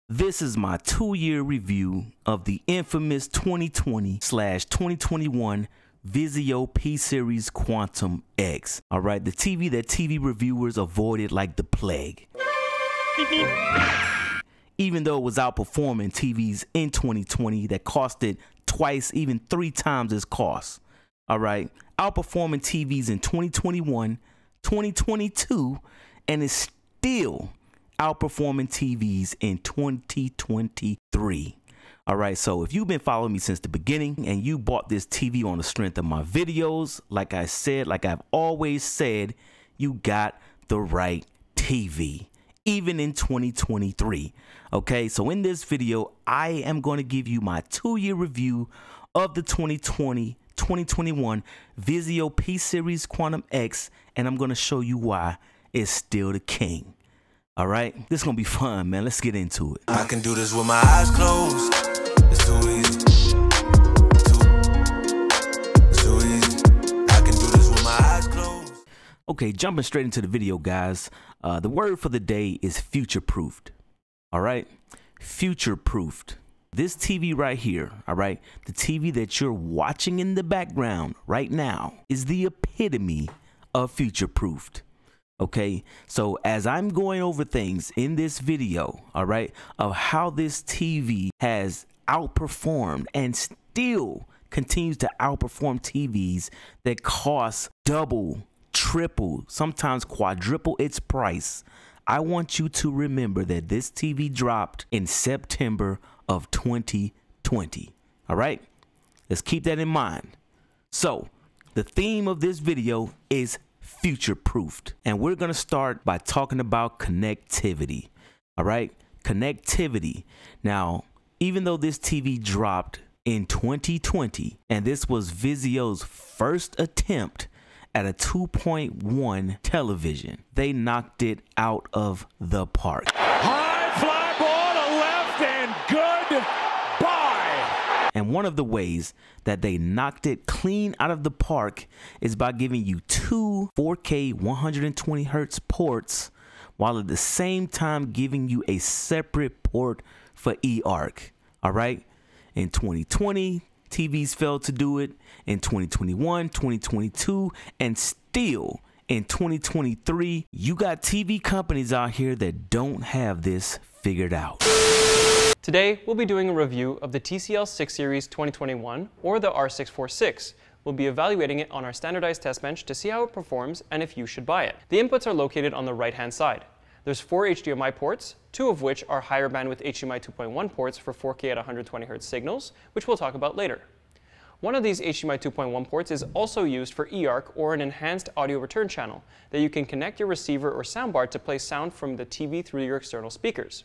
This is my 2-year review of the infamous 2020/2021 Vizio P-Series Quantum X. All right, the TV that TV reviewers avoided like the plague. Even though it was outperforming TVs in 2020 that costed twice, even 3 times its cost. All right, outperforming TVs in 2021, 2022, and is still outperforming TVs in 2023. All right, so if you've been following me since the beginning and you bought this TV on the strength of my videos, like I said, like I've always said, you got the right TV, even in 2023. Okay, so in this video, I am going to give you my 2-year review of the 2020/2021 Vizio P-Series Quantum X, and I'm going to show you why it's still the king. All right, this is going to be fun, man. Let's get into it. I can do this with my eyes closed. It's too easy. Too easy. I can do this with my eyes closed. Okay, jumping straight into the video, guys. The word for the day is future-proofed. All right, future-proofed. This TV right here, all right, the TV that you're watching in the background right now is the epitome of future-proofed. Okay, so as I'm going over things in this video, all right, of how this TV has outperformed and still continues to outperform TVs that cost double, triple, sometimes quadruple its price, I want you to remember that this TV dropped in September of 2020. All right, let's keep that in mind. So the theme of this video is future-proofed, and we're going to start by talking about connectivity. All right, connectivity. Now, even though this TV dropped in 2020 and this was Vizio's first attempt at a 2.1 television, they knocked it out of the park. High fly ball to left and goodbye. And one of the ways that they knocked it clean out of the park is by giving you 2 4K 120 hertz ports, while at the same time giving you a separate port for eARC. All right. In 2020, TVs failed to do it. In 2021, 2022, and still in 2023, you got TV companies out here that don't have this figured out. Today, we'll be doing a review of the TCL 6 Series 2021, or the R646. We'll be evaluating it on our standardized test bench to see how it performs and if you should buy it. The inputs are located on the right-hand side. There's 4 HDMI ports, 2 of which are higher bandwidth HDMI 2.1 ports for 4K at 120 Hz signals, which we'll talk about later. One of these HDMI 2.1 ports is also used for eARC, or an enhanced audio return channel, that you can connect your receiver or soundbar to play sound from the TV through your external speakers.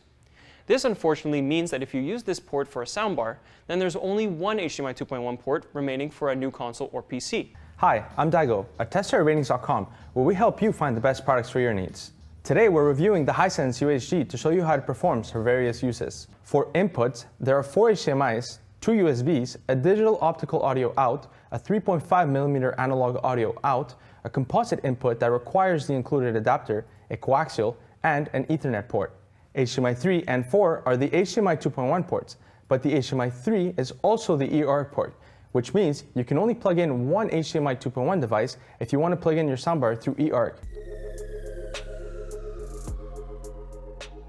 This unfortunately means that if you use this port for a soundbar, then there's only one HDMI 2.1 port remaining for a new console or PC. Hi, I'm Daigo at TestDriveRatings.com, where we help you find the best products for your needs. Today we're reviewing the Hisense UHD to show you how it performs for various uses. For inputs, there are 4 HDMIs, 2 USBs, a digital optical audio out, a 3.5mm analog audio out, a composite input that requires the included adapter, a coaxial, and an Ethernet port. HDMI 3 and 4 are the HDMI 2.1 ports, but the HDMI 3 is also the eARC port, which means you can only plug in one HDMI 2.1 device if you want to plug in your soundbar through eARC.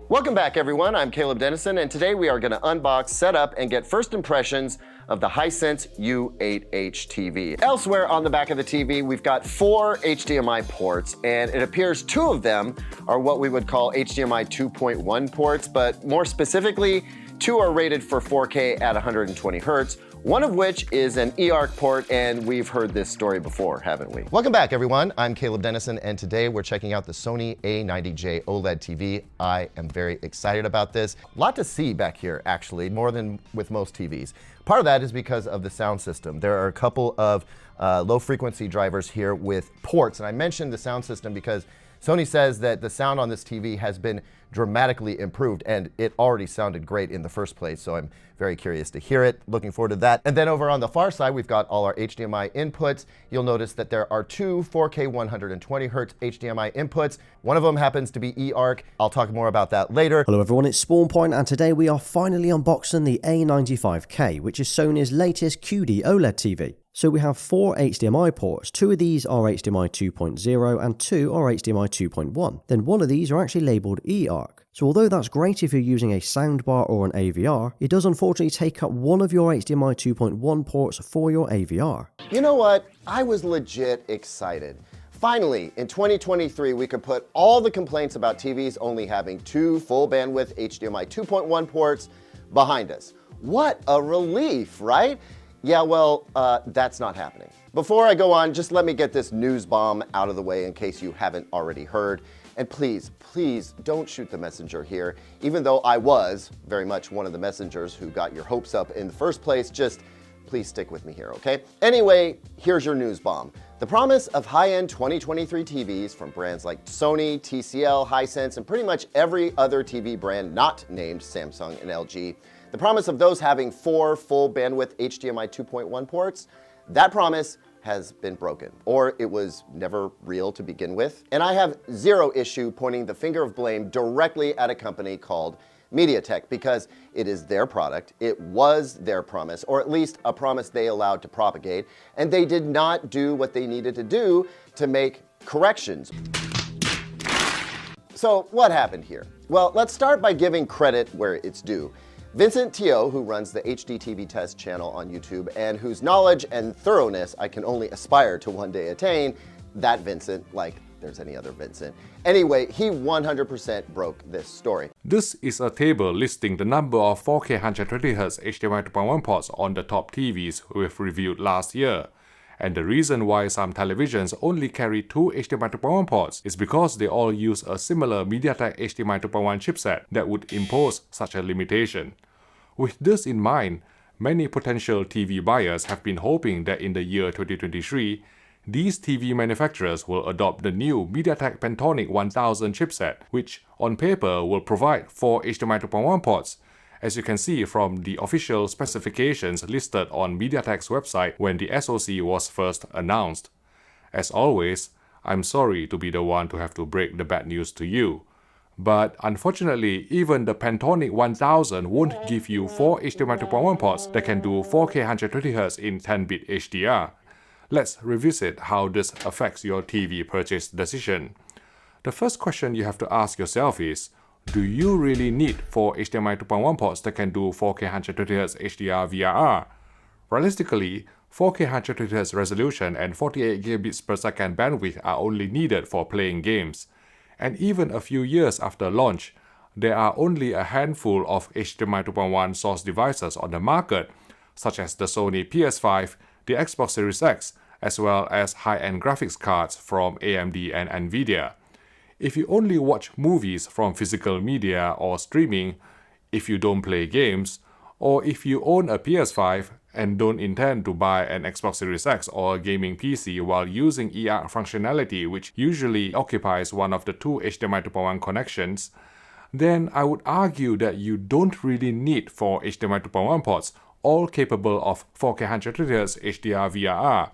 Welcome back, everyone. I'm Caleb Dennison, and today we are going to unbox, set up, and get first impressions of the Hisense U8H TV. Elsewhere on the back of the TV, we've got 4 HDMI ports, and it appears 2 of them are what we would call HDMI 2.1 ports, but more specifically, 2 are rated for 4K at 120 Hz, one of which is an eARC port, and we've heard this story before, haven't we? Welcome back, everyone. I'm Caleb Dennison, and today we're checking out the Sony A90J OLED TV. I am very excited about this. A lot to see back here, actually, more than with most TVs. Part of that is because of the sound system. There are a couple of low-frequency drivers here with ports, and I mentioned the sound system because Sony says that the sound on this TV has been dramatically improved, and it already sounded great in the first place, so I'm very curious to hear it. Looking forward to that. And then over on the far side, we've got all our HDMI inputs. You'll notice that there are two 4K 120 Hz HDMI inputs. One of them happens to be eARC. I'll talk more about that later. Hello everyone, it's SpawnPoint, and today we are finally unboxing the A95K, which is Sony's latest QD OLED TV. So we have 4 HDMI ports, 2 of these are HDMI 2.0 and 2 are HDMI 2.1. Then one of these are actually labelled eARC. So although that's great if you're using a soundbar or an AVR, it does unfortunately take up one of your HDMI 2.1 ports for your AVR. You know what? I was legit excited. Finally, in 2023, we could put all the complaints about TVs only having 2 full bandwidth HDMI 2.1 ports behind us. What a relief, right? Yeah, well, that's not happening. Before I go on, just let me get this news bomb out of the way in case you haven't already heard. And please, please don't shoot the messenger here. Even though I was very much one of the messengers who got your hopes up in the first place, just please stick with me here, okay? Anyway, here's your news bomb. The promise of high-end 2023 TVs from brands like Sony, TCL, Hisense, and pretty much every other TV brand not named Samsung and LG. The promise of those having 4 full bandwidth HDMI 2.1 ports, that promise has been broken, or it was never real to begin with. And I have zero issue pointing the finger of blame directly at a company called MediaTek, because it is their product, it was their promise, or at least a promise they allowed to propagate, and they did not do what they needed to do to make corrections. So what happened here? Well, let's start by giving credit where it's due. Vincent Teo, who runs the HDTV Test channel on YouTube and whose knowledge and thoroughness I can only aspire to one day attain, that Vincent, like there's any other Vincent. Anyway, he 100% broke this story. This is a table listing the number of 4K 120Hz HDMI 2.1 ports on the top TVs we've reviewed last year. And the reason why some televisions only carry 2 HDMI 2.1 ports is because they all use a similar MediaTek HDMI 2.1 chipset that would impose such a limitation. With this in mind, many potential TV buyers have been hoping that in the year 2023, these TV manufacturers will adopt the new MediaTek Pentonic 1000 chipset, which on paper will provide 4 HDMI 2.1 ports, as you can see from the official specifications listed on MediaTek's website when the SoC was first announced. As always, I'm sorry to be the one to have to break the bad news to you. But unfortunately, even the Pentonic 1000 won't give you 4 HDMI 2.1 ports that can do 4K 120Hz in 10-bit HDR. Let's revisit how this affects your TV purchase decision. The first question you have to ask yourself is, do you really need 4 HDMI 2.1 ports that can do 4K 120Hz HDR VRR? Realistically, 4K 120Hz resolution and 48 gigabits per second bandwidth are only needed for playing games. And even a few years after launch, there are only a handful of HDMI 2.1 source devices on the market, such as the Sony PS5, the Xbox Series X, as well as high-end graphics cards from AMD and Nvidia. If you only watch movies from physical media or streaming, if you don't play games, or if you own a PS5 and don't intend to buy an Xbox Series X or a gaming PC while using eARC functionality, which usually occupies one of the 2 HDMI 2.1 connections, then I would argue that you don't really need 4 HDMI 2.1 ports, all capable of 4K 120Hz HDR VRR.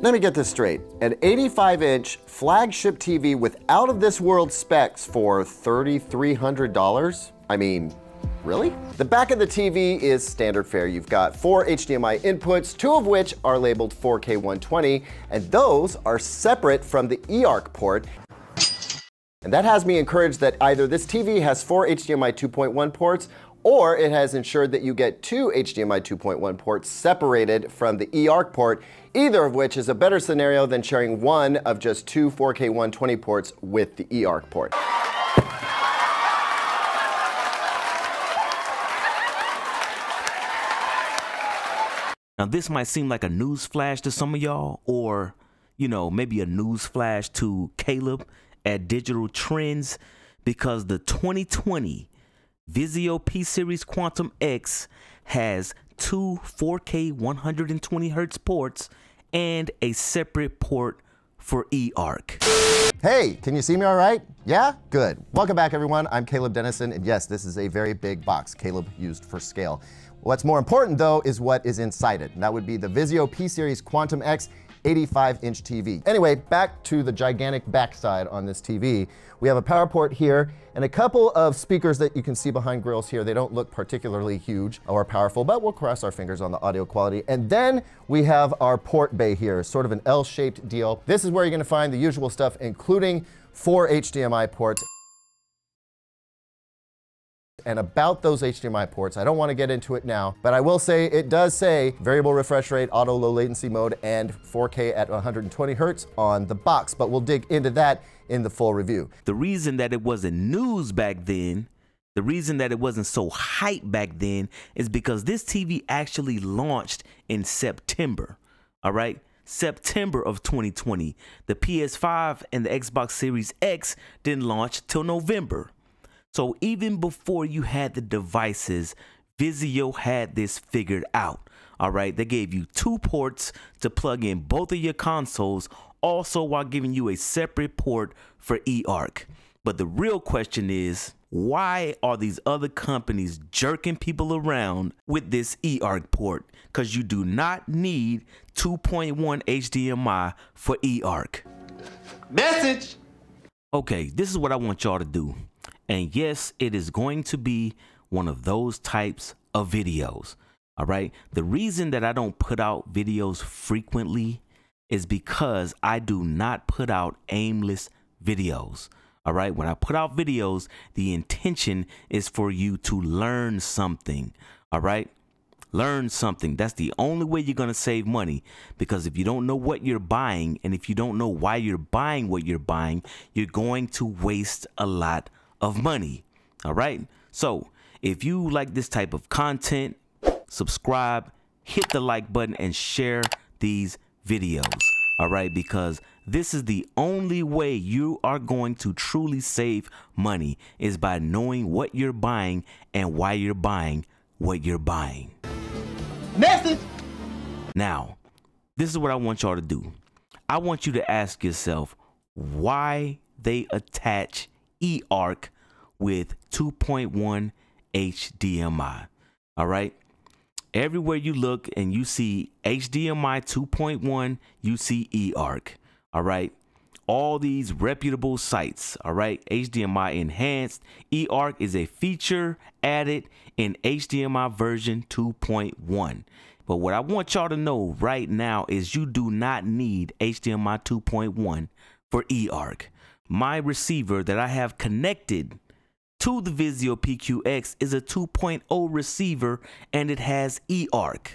Let me get this straight. An 85-inch flagship TV with out-of-this-world specs for $3,300? I mean, really? The back of the TV is standard fare. You've got 4 HDMI inputs, 2 of which are labeled 4K 120, and those are separate from the eARC port. And that has me encouraged that either this TV has 4 HDMI 2.1 ports, or it has ensured that you get 2 HDMI 2.1 ports separated from the eARC port, either of which is a better scenario than sharing one of just 2 4K 120 ports with the eARC port. Now this might seem like a news flash to some of y'all, or, you know, maybe a news flash to Caleb at Digital Trends, because the 2020 Vizio P-Series Quantum X has 2 4K 120Hz ports and a separate port for eARC. Hey, can you see me all right? Yeah? Good. Welcome back, everyone. I'm Caleb Dennison, and yes, this is a very big box. Caleb used for scale. What's more important, though, is what is inside it. And that would be the Vizio P-Series Quantum X 85-inch TV. Anyway, back to the gigantic backside on this TV. We have a power port here and a couple of speakers that you can see behind grills here. They don't look particularly huge or powerful, but we'll cross our fingers on the audio quality. And then we have our port bay here, sort of an L-shaped deal. This is where you're going to find the usual stuff, including 4 HDMI ports. And about those HDMI ports, I don't want to get into it now, but I will say it does say variable refresh rate, auto low latency mode, and 4K at 120 Hertz on the box, but we'll dig into that in the full review. The reason that it wasn't news back then, the reason that it wasn't so hype back then, is because this TV actually launched in September, all right? September of 2020. The PS5 and the Xbox Series X didn't launch till November. So even before you had the devices, Vizio had this figured out, all right? They gave you 2 ports to plug in both of your consoles, also while giving you a separate port for eARC. But the real question is, why are these other companies jerking people around with this eARC port? Because you do not need 2.1 HDMI for eARC. Message! Okay, this is what I want y'all to do. And yes, it is going to be one of those types of videos, all right? The reason that I don't put out videos frequently is because I do not put out aimless videos, all right? When I put out videos, the intention is for you to learn something, all right? Learn something. That's the only way you're going to save money, because if you don't know what you're buying and if you don't know why you're buying what you're buying, you're going to waste a lot of money. All right. So if you like this type of content, subscribe, hit the like button, and share these videos. All right. Because this is the only way you are going to truly save money, is by knowing what you're buying and why you're buying what you're buying. Message! Now, this is what I want y'all to do. I want you to ask yourself why they attach eARC with 2.1 HDMI. All right. Everywhere you look and you see HDMI 2.1, you see eARC. All right. All these reputable sites. All right. HDMI enhanced. eARC is a feature added in HDMI version 2.1. But what I want y'all to know right now is you do not need HDMI 2.1 for eARC. My receiver that I have connected to the Vizio PQX is a 2.0 receiver, and it has eARC.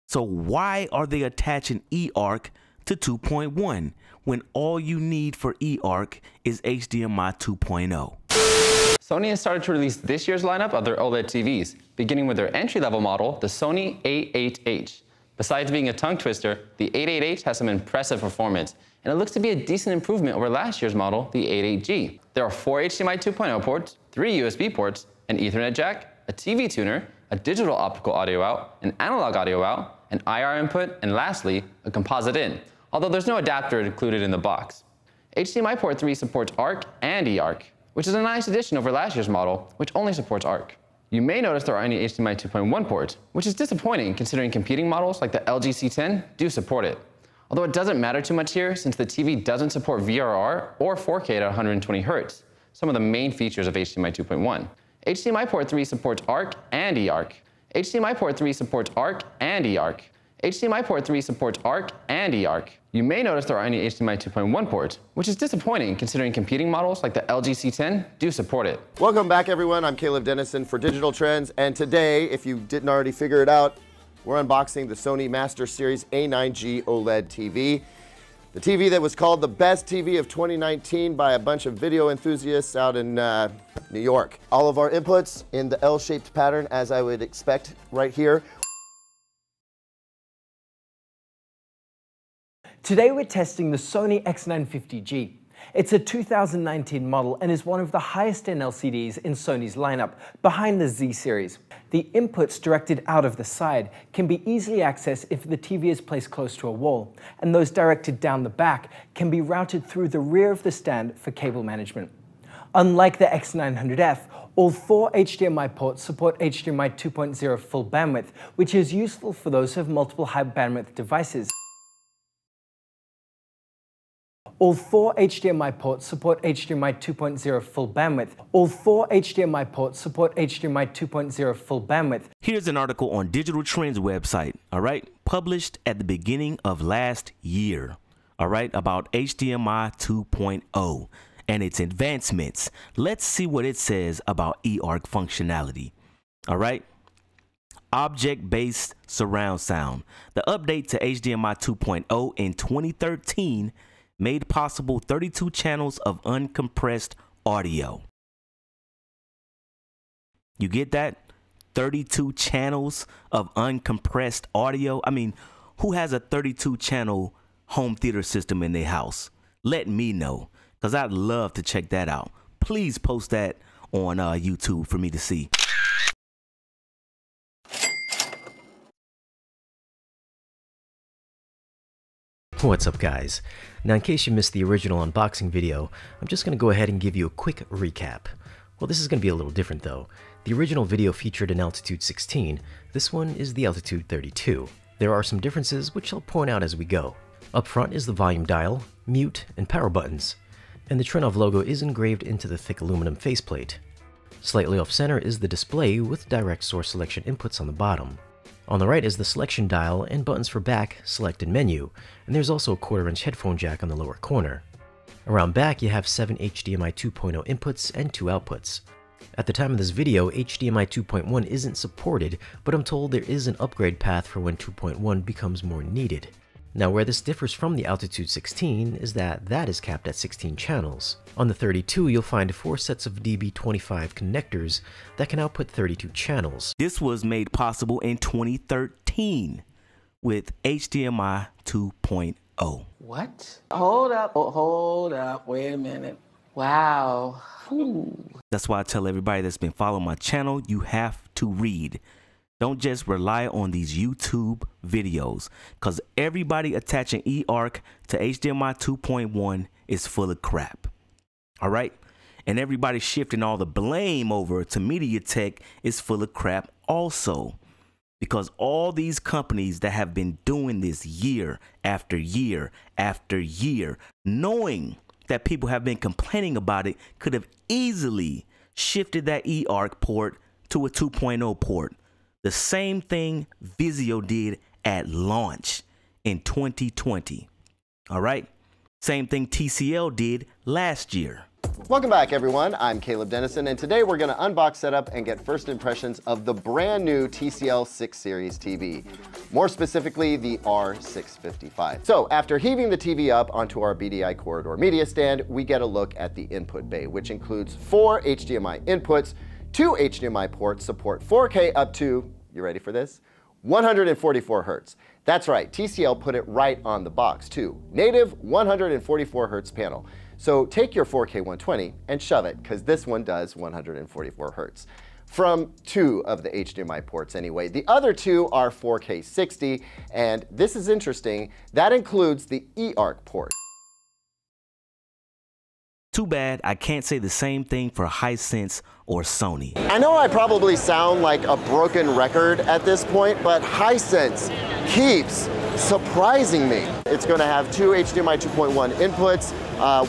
So why are they attaching eARC to 2.1 when all you need for eARC is HDMI 2.0? Sony has started to release this year's lineup of their OLED TVs, beginning with their entry-level model, the Sony A8H. Besides being a tongue twister, the A8H has some impressive performance, and it looks to be a decent improvement over last year's model, the A8G. There are 4 HDMI 2.0 ports, 3 USB ports, an Ethernet jack, a TV tuner, a digital optical audio out, an analog audio out, an IR input, and lastly, a composite in, although there's no adapter included in the box. HDMI port 3 supports ARC and eARC, which is a nice addition over last year's model, which only supports ARC. You may notice there aren't any HDMI 2.1 ports, which is disappointing considering competing models like the LG C10 do support it. Although it doesn't matter too much here since the TV doesn't support VRR or 4K at 120 Hz, some of the main features of HDMI 2.1. HDMI port 3 supports ARC and eARC. HDMI port 3 supports ARC and eARC. HDMI port 3 supports ARC and eARC. You may notice there aren't any HDMI 2.1 ports, which is disappointing considering competing models like the LG C10 do support it. Welcome back, everyone. I'm Caleb Dennison for Digital Trends, and today, if you didn't already figure it out, we're unboxing the Sony Master Series A9G OLED TV. The TV that was called the best TV of 2019 by a bunch of video enthusiasts out in New York. All of our inputs in the L-shaped pattern, as I would expect right here. Today we're testing the Sony X950G. It's a 2019 model and is one of the highest-end LCDs in Sony's lineup, behind the Z series. The inputs directed out of the side can be easily accessed if the TV is placed close to a wall, and those directed down the back can be routed through the rear of the stand for cable management. Unlike the X900F, all 4 HDMI ports support HDMI 2.0 full bandwidth, which is useful for those who have multiple high bandwidth devices. All 4 HDMI ports support HDMI 2.0 full bandwidth. All 4 HDMI ports support HDMI 2.0 full bandwidth. Here's an article on Digital Trends website, all right, published at the beginning of last year, all right, about HDMI 2.0 and its advancements. Let's see what it says about eARC functionality, all right. Object-based surround sound. The update to HDMI 2.0 in 2013 made possible 32 channels of uncompressed audio. You get that? 32 channels of uncompressed audio. I mean, who has a 32 channel home theater system in their house? Let me know, because I'd love to check that out. Please post that on YouTube for me to see. What's up, guys? Now, in case you missed the original unboxing video, I'm just going to go ahead and give you a quick recap. Well, this is going to be a little different though. The original video featured an altitude 16, this one is the altitude 32. There are some differences which I'll point out as we go. Up front is the volume dial, mute, and power buttons, and the Trinov logo is engraved into the thick aluminum faceplate. Slightly off center is the display with direct source selection inputs on the bottom. On the right is the selection dial and buttons for back, select, and menu, and there's also a 1/4-inch headphone jack on the lower corner. Around back you have 7 HDMI 2.0 inputs and 2 outputs. At the time of this video, HDMI 2.1 isn't supported, but I'm told there is an upgrade path for when 2.1 becomes more needed. Now, where this differs from the altitude 16 is that is capped at 16 channels. On the 32, you'll find 4 sets of DB25 connectors that can output 32 channels. This was made possible in 2013 with HDMI 2.0. What? Hold up, wait a minute. Wow. Ooh. That's why I tell everybody that's been following my channel, you have to read. Don't just rely on these YouTube videos, because everybody attaching eARC to HDMI 2.1 is full of crap. All right? And everybody shifting all the blame over to MediaTek is full of crap also. Because all these companies that have been doing this year after year after year, knowing that people have been complaining about it, could have easily shifted that eARC port to a 2.0 port. The same thing Vizio did at launch in 2020. All right? Same thing TCL did last year. Welcome back, everyone. I'm Caleb Dennison, and today we're going to unbox, setup, and get first impressions of the brand new TCL 6 Series TV. More specifically, the R655. So after heaving the TV up onto our BDI corridor media stand, we get a look at the input bay, which includes 4 HDMI inputs, 2 HDMI ports, support 4K up to, you ready for this? 144 Hertz. That's right, TCL put it right on the box too. Native 144 Hertz panel. So take your 4K 120 and shove it, because this one does 144 Hertz. From 2 of the HDMI ports anyway. The other 2 are 4K 60, and this is interesting, that includes the eARC port. Too bad I can't say the same thing for Hisense or Sony. I know I probably sound like a broken record at this point, but Hisense keeps surprising me. It's going to have 2 HDMI 2.1 inputs.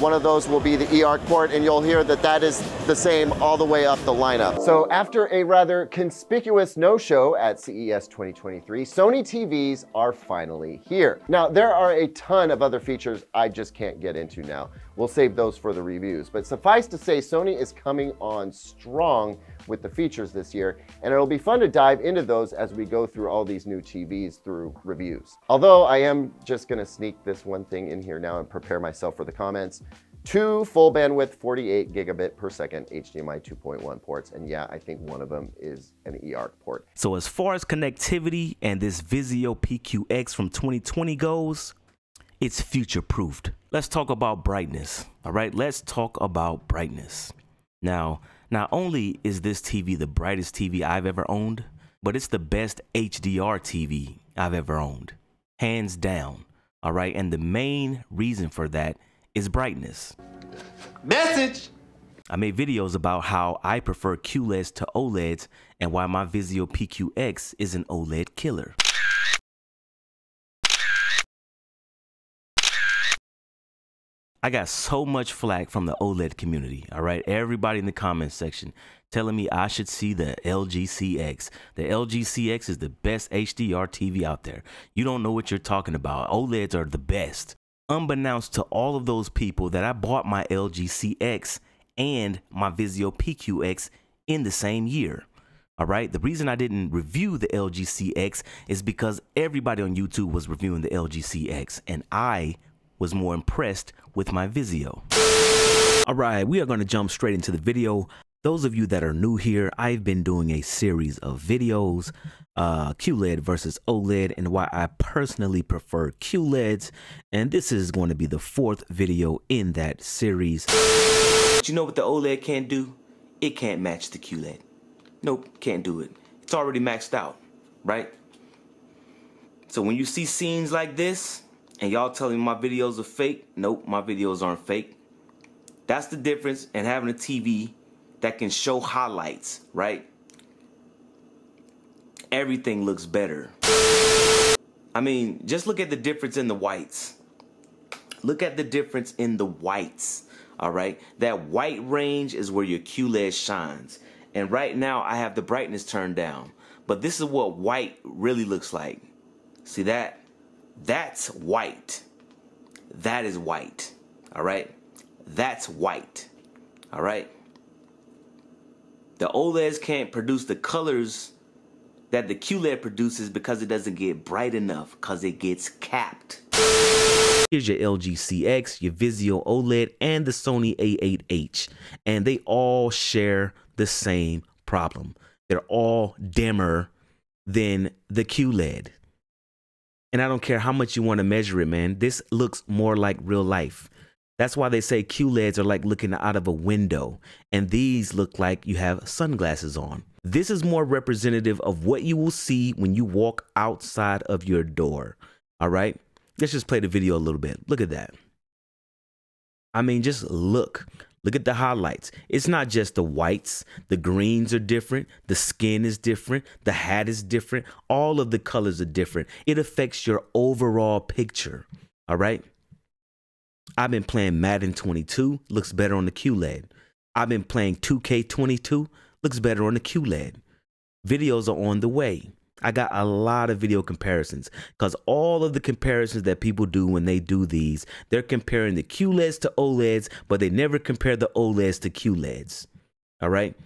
One of those will be the eARC port, and you'll hear that that is the same all the way up the lineup. So after a rather conspicuous no-show at CES 2023, Sony TVs are finally here. Now, there are a ton of other features I just can't get into now. We'll save those for the reviews, but suffice to say, Sony is coming on strong with the features this year, and it'll be fun to dive into those as we go through all these new TVs through reviews. Although I am just gonna sneak this one thing in here now and prepare myself for the comments. 2 full bandwidth 48 gigabit per second HDMI 2.1 ports, and yeah, I think one of them is an eARC port. So as far as connectivity and this Vizio PQX from 2020 goes, it's future-proofed. Let's talk about brightness. All right, let's talk about brightness. Now, not only is this TV the brightest TV I've ever owned, but it's the best HDR TV I've ever owned. Hands down. All right, and the main reason for that is brightness. Message! I made videos about how I prefer QLEDs to OLEDs and why my Vizio PQX is an OLED killer. I got so much flack from the OLED community, all right? Everybody in the comments section telling me I should see the LG CX. The LG CX is the best HDR TV out there. You don't know what you're talking about. OLEDs are the best. Unbeknownst to all of those people that I bought my LG CX and my Vizio PQX in the same year. All right, the reason I didn't review the LG CX is because everybody on YouTube was reviewing the LG CX and I was more impressed with my Vizio. All right, we are going to jump straight into the video. Those of you that are new here, I've been doing a series of videos, QLED versus OLED, and why I personally prefer QLEDs. And this is going to be the 4th video in that series. But you know what the OLED can't do? It can't match the QLED. Nope, can't do it. It's already maxed out, right? So when you see scenes like this, and y'all telling me my videos are fake, nope, my videos aren't fake. That's the difference in having a TV that can show highlights, right? Everything looks better. I mean, just look at the difference in the whites. Look at the difference in the whites, all right? That white range is where your QLED shines. And right now, I have the brightness turned down. But this is what white really looks like. See that? That's white. That is white, all right? That's white, all right? The OLEDs can't produce the colors that the QLED produces because it doesn't get bright enough, because it gets capped. Here's your LG CX, your Vizio OLED, and the Sony A8H. And they all share the same problem. They're all dimmer than the QLED. And I don't care how much you want to measure it, man. This looks more like real life. That's why they say QLEDs are like looking out of a window. And these look like you have sunglasses on. This is more representative of what you will see when you walk outside of your door. All right? Let's just play the video a little bit. Look at that. I mean, just look. Look at the highlights. It's not just the whites. The greens are different. The skin is different. The hat is different. All of the colors are different. It affects your overall picture. All right? I've been playing Madden 22. Looks better on the QLED. I've been playing 2K22. Looks better on the QLED. Videos are on the way. I got a lot of video comparisons because all of the comparisons that people do when they do these, they're comparing the QLEDs to OLEDs, but they never compare the OLEDs to QLEDs. All right.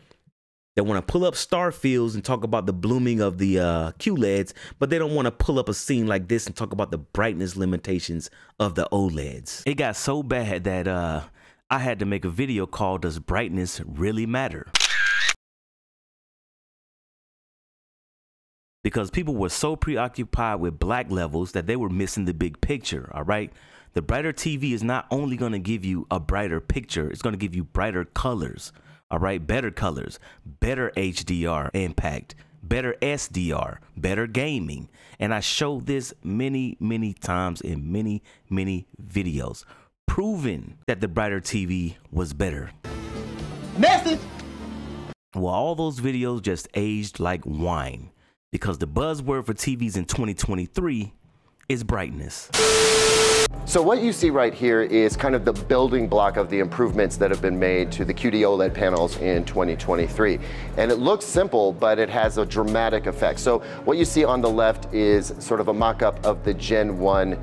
They want to pull up star fields and talk about the blooming of the QLEDs, but they don't want to pull up a scene like this and talk about the brightness limitations of the OLEDs. It got so bad that I had to make a video called "Does Brightness Really Matter?" Because people were so preoccupied with black levels that they were missing the big picture, all right? The brighter TV is not only going to give you a brighter picture, it's going to give you brighter colors, all right? Better colors, better HDR impact, better SDR, better gaming. And I showed this many, many times in many, many videos, proving that the brighter TV was better. Message! Well, all those videos just aged like wine. Because the buzzword for TVs in 2023 is brightness. So what you see right here is kind of the building block of the improvements that have been made to the QD OLED panels in 2023. And it looks simple, but it has a dramatic effect. So what you see on the left is sort of a mock-up of the Gen 1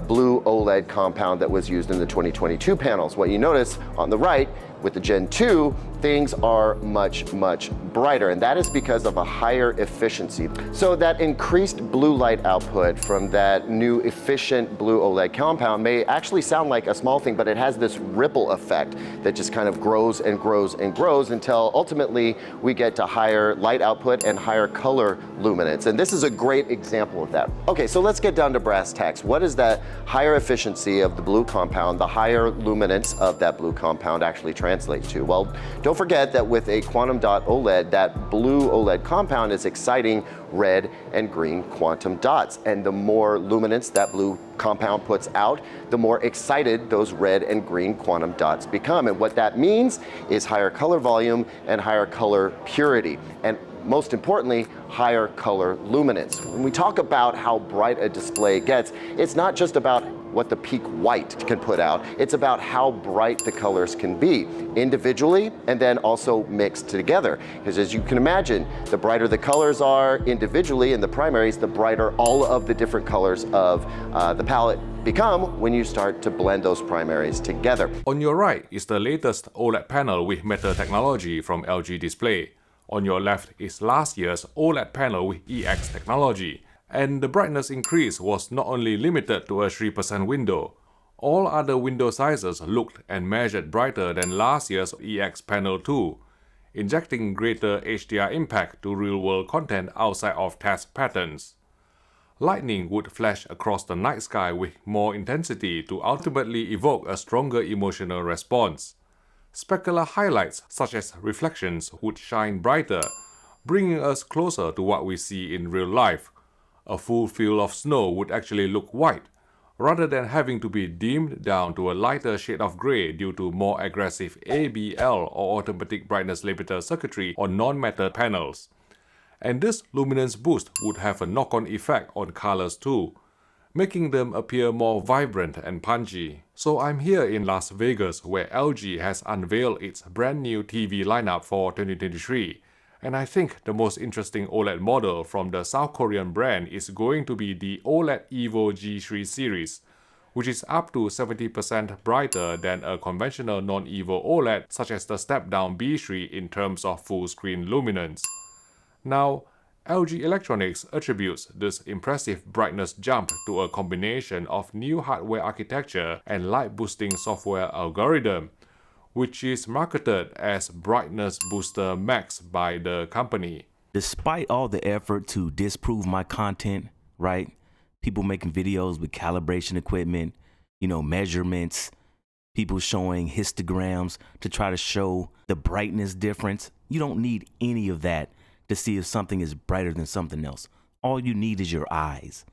blue OLED compound that was used in the 2022 panels. What you notice on the right, with the Gen 2, things are much, much brighter, and that is because of a higher efficiency. So that increased blue light output from that new efficient blue OLED compound may actually sound like a small thing, but it has this ripple effect that just kind of grows and grows and grows until ultimately we get to higher light output and higher color luminance. And this is a great example of that. Okay, so let's get down to brass tacks. What is that higher efficiency of the blue compound, the higher luminance of that blue compound actually translates to? Well, don't forget that with a quantum dot OLED, that blue OLED compound is exciting red and green quantum dots. And the more luminance that blue compound puts out, the more excited those red and green quantum dots become. And what that means is higher color volume and higher color purity. And most importantly, higher color luminance. When we talk about how bright a display gets, it's not just about what the peak white can put out, it's about how bright the colors can be individually and then also mixed together. Because as you can imagine, the brighter the colors are individually in the primaries, the brighter all of the different colors of the palette become when you start to blend those primaries together. On your right is the latest OLED panel with Metal technology from LG Display. On your left is last year's OLED panel with EX technology. And the brightness increase was not only limited to a 3% window. All other window sizes looked and measured brighter than last year's EX panel too, injecting greater HDR impact to real-world content outside of test patterns. Lightning would flash across the night sky with more intensity to ultimately evoke a stronger emotional response. Specular highlights such as reflections would shine brighter, bringing us closer to what we see in real life. A full field of snow would actually look white, rather than having to be dimmed down to a lighter shade of grey due to more aggressive ABL or automatic brightness limiter circuitry on non-metal panels. And this luminance boost would have a knock-on effect on colors too, making them appear more vibrant and punchy. So I'm here in Las Vegas where LG has unveiled its brand new TV lineup for 2023. And I think the most interesting OLED model from the South Korean brand is going to be the OLED EVO G3 series, which is up to 70% brighter than a conventional non-EVO OLED such as the step-down B3 in terms of full-screen luminance. Now, LG Electronics attributes this impressive brightness jump to a combination of new hardware architecture and light-boosting software algorithm, which is marketed as Brightness Booster Max by the company. Despite all the effort to disprove my content, right? People making videos with calibration equipment, measurements, people showing histograms to try to show the brightness difference. You don't need any of that to see if something is brighter than something else. All you need is your eyes,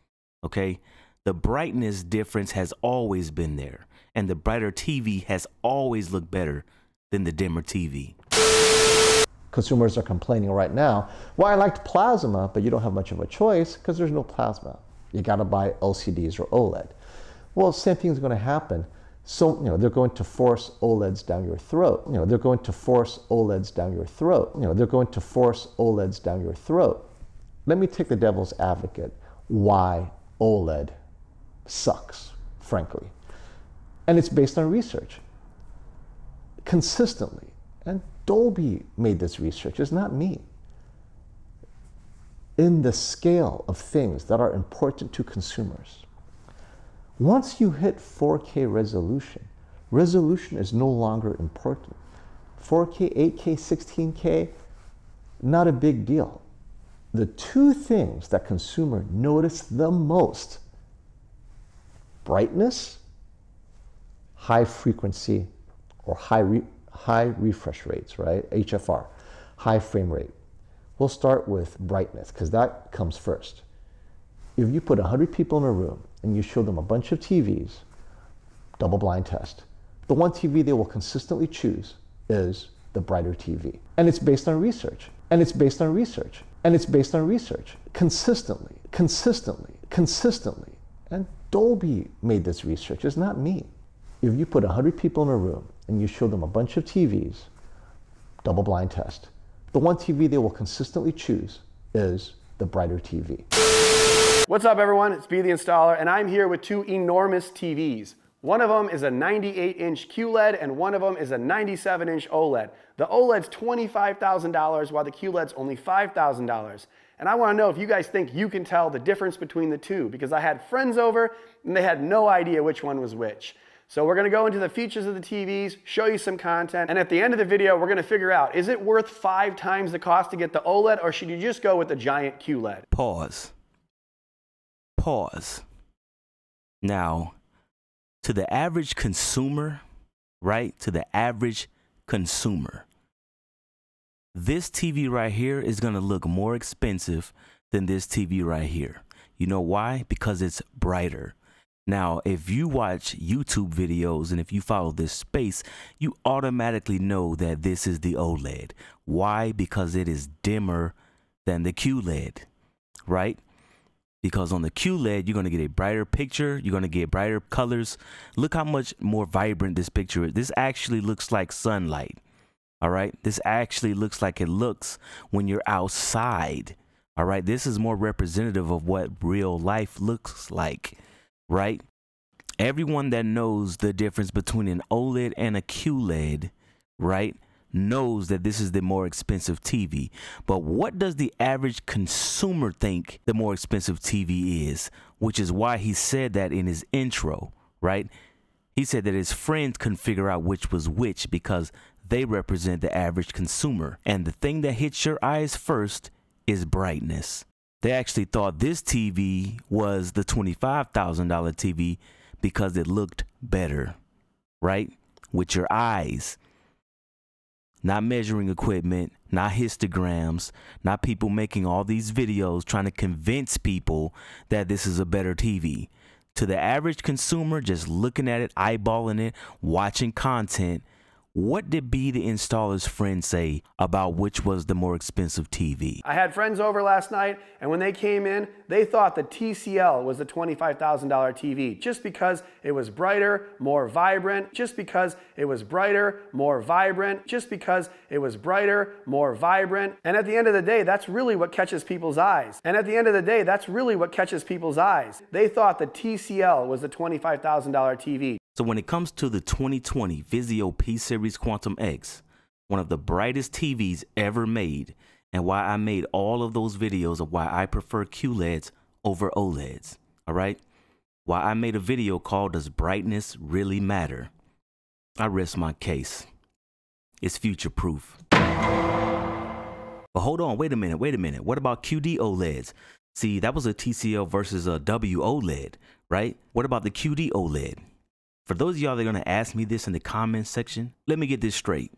okay? The brightness difference has always been there, and the brighter TV has always looked better than the dimmer TV. Consumers are complaining right now, well, I liked plasma, but you don't have much of a choice because there's no plasma. You gotta buy LCDs or OLED. Well, same thing is gonna happen. So, they're going to force OLEDs down your throat. They're going to force OLEDs down your throat. They're going to force OLEDs down your throat. Let me take the devil's advocate. Why OLED sucks, frankly. And it's based on research. Consistently. And Dolby made this research, it's not me. In the scale of things that are important to consumers. Once you hit 4K resolution, resolution is no longer important. 4K, 8K, 16K, not a big deal. The two things that consumers notice the most, brightness, high frequency, or high refresh rates, right? HFR, high frame rate. We'll start with brightness, because that comes first. If you put 100 people in a room and you show them a bunch of TVs, double blind test, the one TV they will consistently choose is the brighter TV. And it's based on research. And it's based on research. And it's based on research. Consistently, consistently, consistently. And Dolby made this research, it's not me. If you put 100 people in a room and you show them a bunch of TVs, double blind test, the one TV they will consistently choose is the brighter TV. What's up everyone, it's B the Installer, and I'm here with two enormous TVs. One of them is a 98-inch QLED and one of them is a 97-inch OLED. The OLED's $25,000 while the QLED's only $5,000. And I want to know if you guys think you can tell the difference between the two, because I had friends over and they had no idea which one was which. So we're going to go into the features of the TVs, show you some content, and at the end of the video we're going to figure out, is it worth 5 times the cost to get the OLED, or should you just go with the giant QLED? Pause. Pause. Now, to the average consumer, right? To the average consumer, this TV right here is going to look more expensive than this TV right here. You know why? Because it's brighter. Now, if you watch YouTube videos and if you follow this space, you automatically know that this is the OLED. Why? Because it is dimmer than the QLED, right? Because on the QLED, you're going to get a brighter picture. You're going to get brighter colors. Look how much more vibrant this picture is. This actually looks like sunlight. All right. This actually looks like it looks when you're outside. All right. This is more representative of what real life looks like. Right. Everyone that knows the difference between an OLED and a QLED, right, knows that this is the more expensive TV. But what does the average consumer think the more expensive TV is? Which is why he said that in his intro, right? He said that his friends couldn't figure out which was which because they represent the average consumer. And the thing that hits your eyes first is brightness. They actually thought this TV was the $25,000 TV because it looked better, right? With your eyes. Not measuring equipment, not histograms, not people making all these videos trying to convince people that this is a better TV. To the average consumer, just looking at it, eyeballing it, watching content, what did the installer's friend say about which was the more expensive TV? I had friends over last night, and when they came in, they thought the TCL was the $25,000 TV just because it was brighter, more vibrant, just because it was brighter, more vibrant, just because it was brighter, more vibrant. And at the end of the day, that's really what catches people's eyes. They thought the TCL was the $25,000 TV. So when it comes to the 2020 Vizio P-Series Quantum X, one of the brightest TVs ever made, and why I made all of those videos of why I prefer QLEDs over OLEDs, all right? Why I made a video called Does Brightness Really Matter? I rest my case. It's future-proof. But hold on, wait a minute. What about QD OLEDs? See, that was a TCL versus a WOLED, right? What about the QD OLED? For those of y'all that are going to ask me this in the comments section, let me get this straight.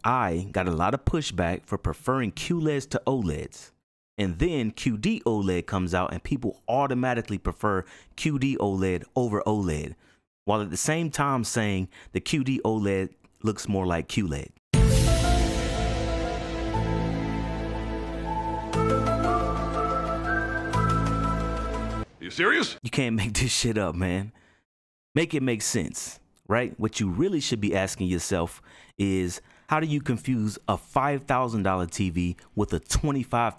I got a lot of pushback for preferring QLEDs to OLEDs. And then QD OLED comes out and people automatically prefer QD OLED over OLED, while at the same time saying the QD OLED looks more like QLED. You serious? You can't make this shit up, man. Make it make sense, right? What you really should be asking yourself is, how do you confuse a $5,000 TV with a $25,000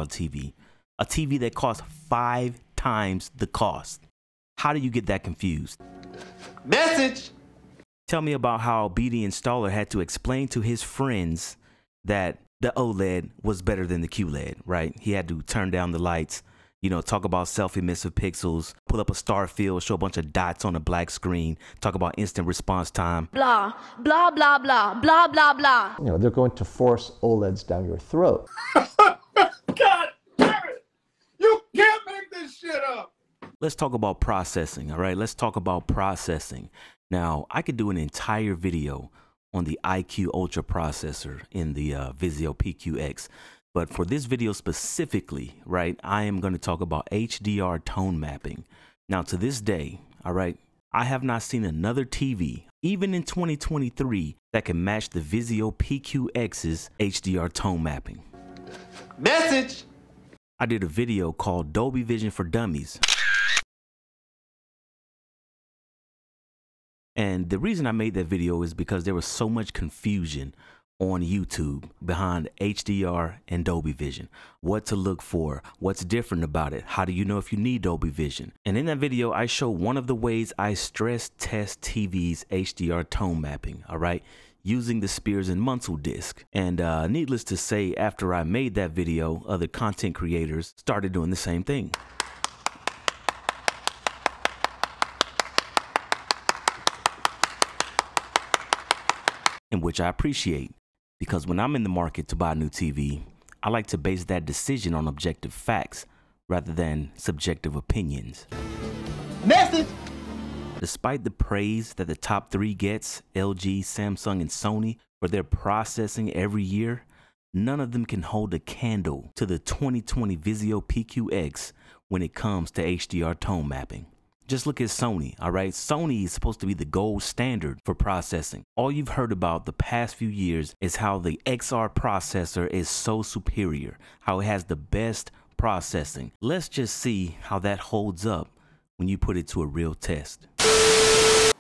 TV? A TV that costs 5 times the cost. How do you get that confused? Message! Tell me about how the installer had to explain to his friends that the OLED was better than the QLED, right? He had to turn down the lights, you know, talk about self-emissive pixels, pull up a star field, show a bunch of dots on a black screen, talk about instant response time. Blah, blah, blah, blah, blah, blah, blah. You know, they're going to force OLEDs down your throat. God damn it! You can't make this shit up! Let's talk about processing, all right? Let's talk about processing. Now, I could do an entire video on the IQ Ultra processor in the Vizio PQX. But for this video specifically, right, I am going to talk about HDR tone mapping. Now, to this day, all right, I have not seen another TV, even in 2023, that can match the Vizio PQX's HDR tone mapping. Message! I did a video called Dolby Vision for Dummies. And the reason I made that video is because there was so much confusion on YouTube behind HDR and Dolby Vision. What to look for, what's different about it, how do you know if you need Dolby Vision. And in that video, I show one of the ways I stress test TV's HDR tone mapping, all right, using the Spears and Munsell disc. And needless to say, after I made that video, other content creators started doing the same thing. In which I appreciate, because when I'm in the market to buy a new TV, I like to base that decision on objective facts rather than subjective opinions. Message! Despite the praise that the top three gets, LG, Samsung, and Sony, for their processing every year, none of them can hold a candle to the 2020 Vizio PQX when it comes to HDR tone mapping. Just look at Sony, all right? Sony is supposed to be the gold standard for processing. All you've heard about the past few years is how the XR processor is so superior, how it has the best processing. Let's just see how that holds up when you put it to a real test.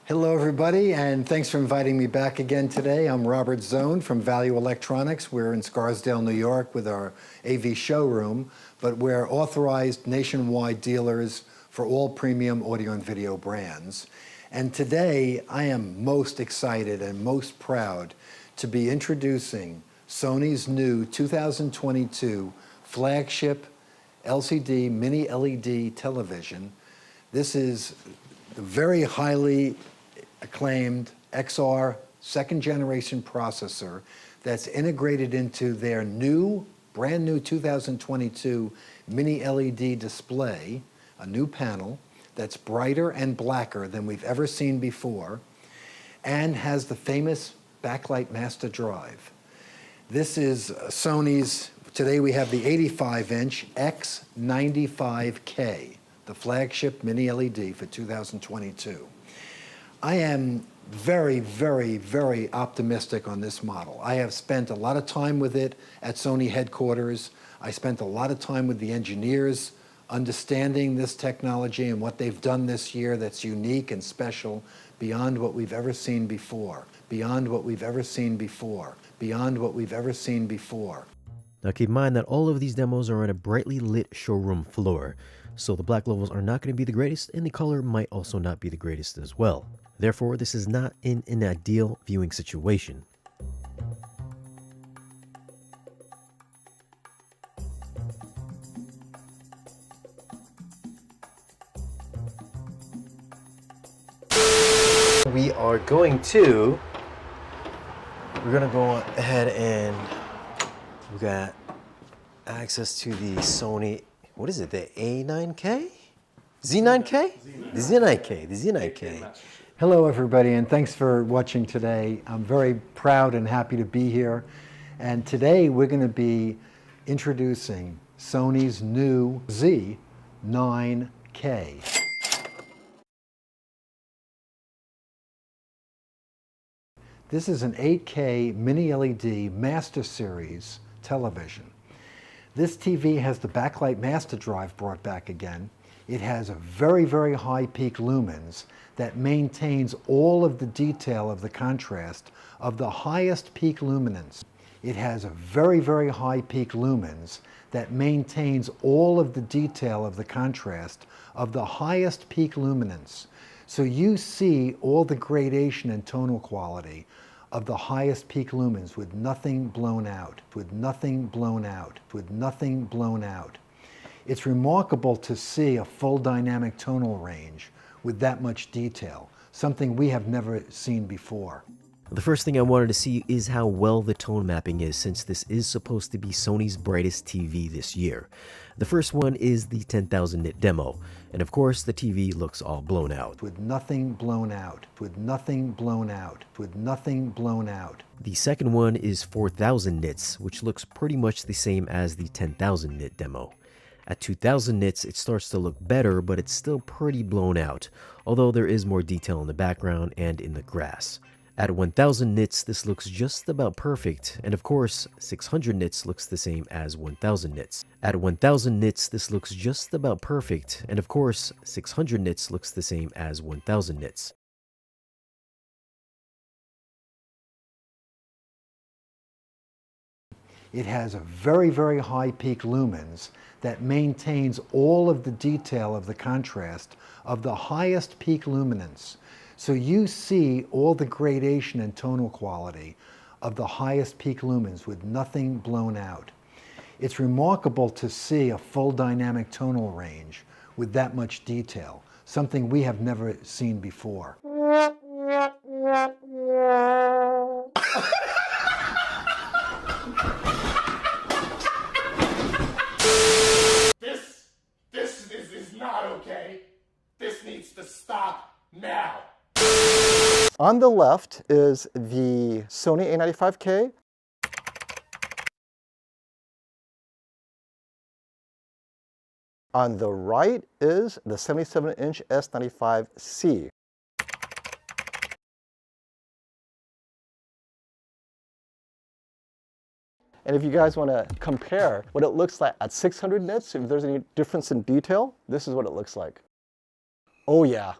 Hello everybody, and thanks for inviting me back again today. I'm Robert Zone from Value Electronics. We're in Scarsdale, New York with our AV showroom, but we're authorized nationwide dealers for all premium audio and video brands. And today I am most excited and most proud to be introducing Sony's new 2022 flagship LCD mini LED television. This is the very highly acclaimed XR second generation processor that's integrated into their brand new 2022 mini LED display, a new panel that's brighter and blacker than we've ever seen before, and has the famous backlight master drive. This is Sony's, today we have the 85-inch X95K, the flagship mini LED for 2022. I am very, very, very optimistic on this model. I have spent a lot of time with it at Sony headquarters. I spent a lot of time with the engineers understanding this technology and what they've done this year that's unique and special beyond what we've ever seen before, beyond what we've ever seen before, beyond what we've ever seen before. Now keep in mind that all of these demos are on a brightly lit showroom floor, so the black levels are not going to be the greatest and the color might also not be the greatest as well. Therefore, this is not in an ideal viewing situation. We're going to go ahead and we got access to the Sony, what is it, the A9K? Z9K? The Z9K. Hello everybody, and thanks for watching today. I'm very proud and happy to be here. And today we're going to be introducing Sony's new Z9K. This is an 8K mini LED Master Series television. This TV has the backlight master drive brought back again. It has a very, very high peak lumens that maintains all of the detail of the contrast of the highest peak luminance. It has a very, very high peak lumens that maintains all of the detail of the contrast of the highest peak luminance. So you see all the gradation and tonal quality of the highest peak lumens with nothing blown out, with nothing blown out, with nothing blown out. It's remarkable to see a full dynamic tonal range with that much detail, something we have never seen before. The first thing I wanted to see is how well the tone mapping is, since this is supposed to be Sony's brightest TV this year. The first one is the 10,000 nit demo, and of course the TV looks all blown out. With nothing blown out, with nothing blown out, with nothing blown out. The second one is 4,000 nits, which looks pretty much the same as the 10,000 nit demo. At 2,000 nits, it starts to look better, but it's still pretty blown out, although there is more detail in the background and in the grass. At 1000 nits, this looks just about perfect, and of course, 600 nits looks the same as 1000 nits. At 1000 nits, this looks just about perfect, and of course, 600 nits looks the same as 1000 nits. It has a very, very high peak lumens that maintains all of the detail of the contrast of the highest peak luminance. So you see all the gradation and tonal quality of the highest peak lumens with nothing blown out. It's remarkable to see a full dynamic tonal range with that much detail, something we have never seen before. This is not okay. This needs to stop now. On the left is the Sony A95K. On the right is the 77-inch S95C. And if you guys want to compare what it looks like at 600 nits, if there's any difference in detail, this is what it looks like. Oh yeah,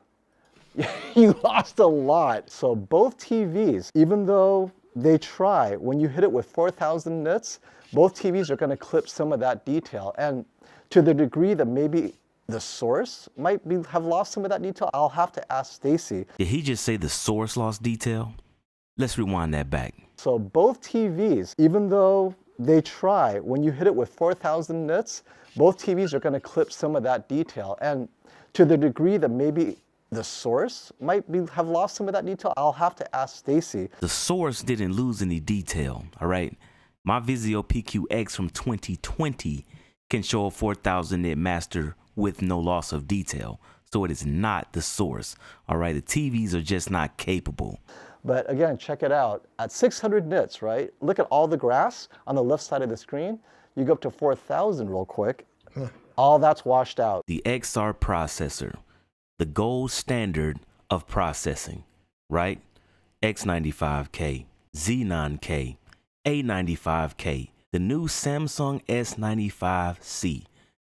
you lost a lot. So both TVs, even though they try, when you hit it with 4,000 nits, both TVs are going to clip some of that detail. And to the degree that maybe the source might have lost some of that detail, I'll have to ask Stacy. Did he just say the source lost detail? Let's rewind that back. So both TVs, even though they try, when you hit it with 4,000 nits, both TVs are going to clip some of that detail. And to the degree that maybe the source might have lost some of that detail, I'll have to ask Stacy. The source didn't lose any detail, all right? My Vizio PQX from 2020 can show a 4,000 nit master with no loss of detail. So it is not the source, all right? The TVs are just not capable. But again, check it out. At 600 nits, right? Look at all the grass on the left side of the screen. You go up to 4,000 real quick. All that's washed out. The XR processor, the gold standard of processing, right? X95K, Z9K, A95K, the new Samsung S95C.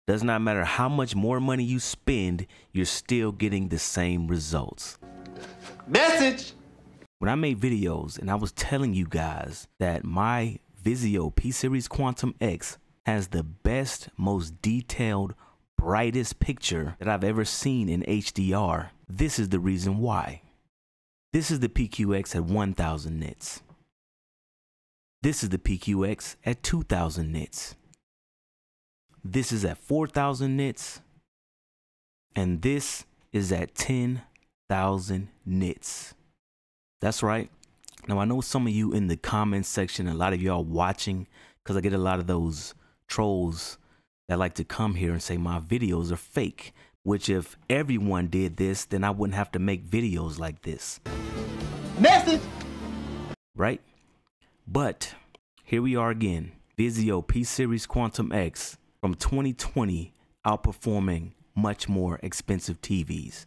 Does not matter how much more money you spend, you're still getting the same results. Message! When I made videos and I was telling you guys that my Vizio P-Series Quantum X has the best, most detailed, brightest picture that I've ever seen in HDR, this is the reason why. This is the PQX at 1,000 nits. This is the PQX at 2,000 nits. This is at 4,000 nits. And this is at 10,000 nits. That's right. Now, I know some of you in the comments section, a lot of y'all watching, because I get a lot of those trolls that like to come here and say my videos are fake, which if everyone did this, then I wouldn't have to make videos like this. Message! Right? But here we are again. Vizio P-Series Quantum X from 2020 outperforming much more expensive TVs.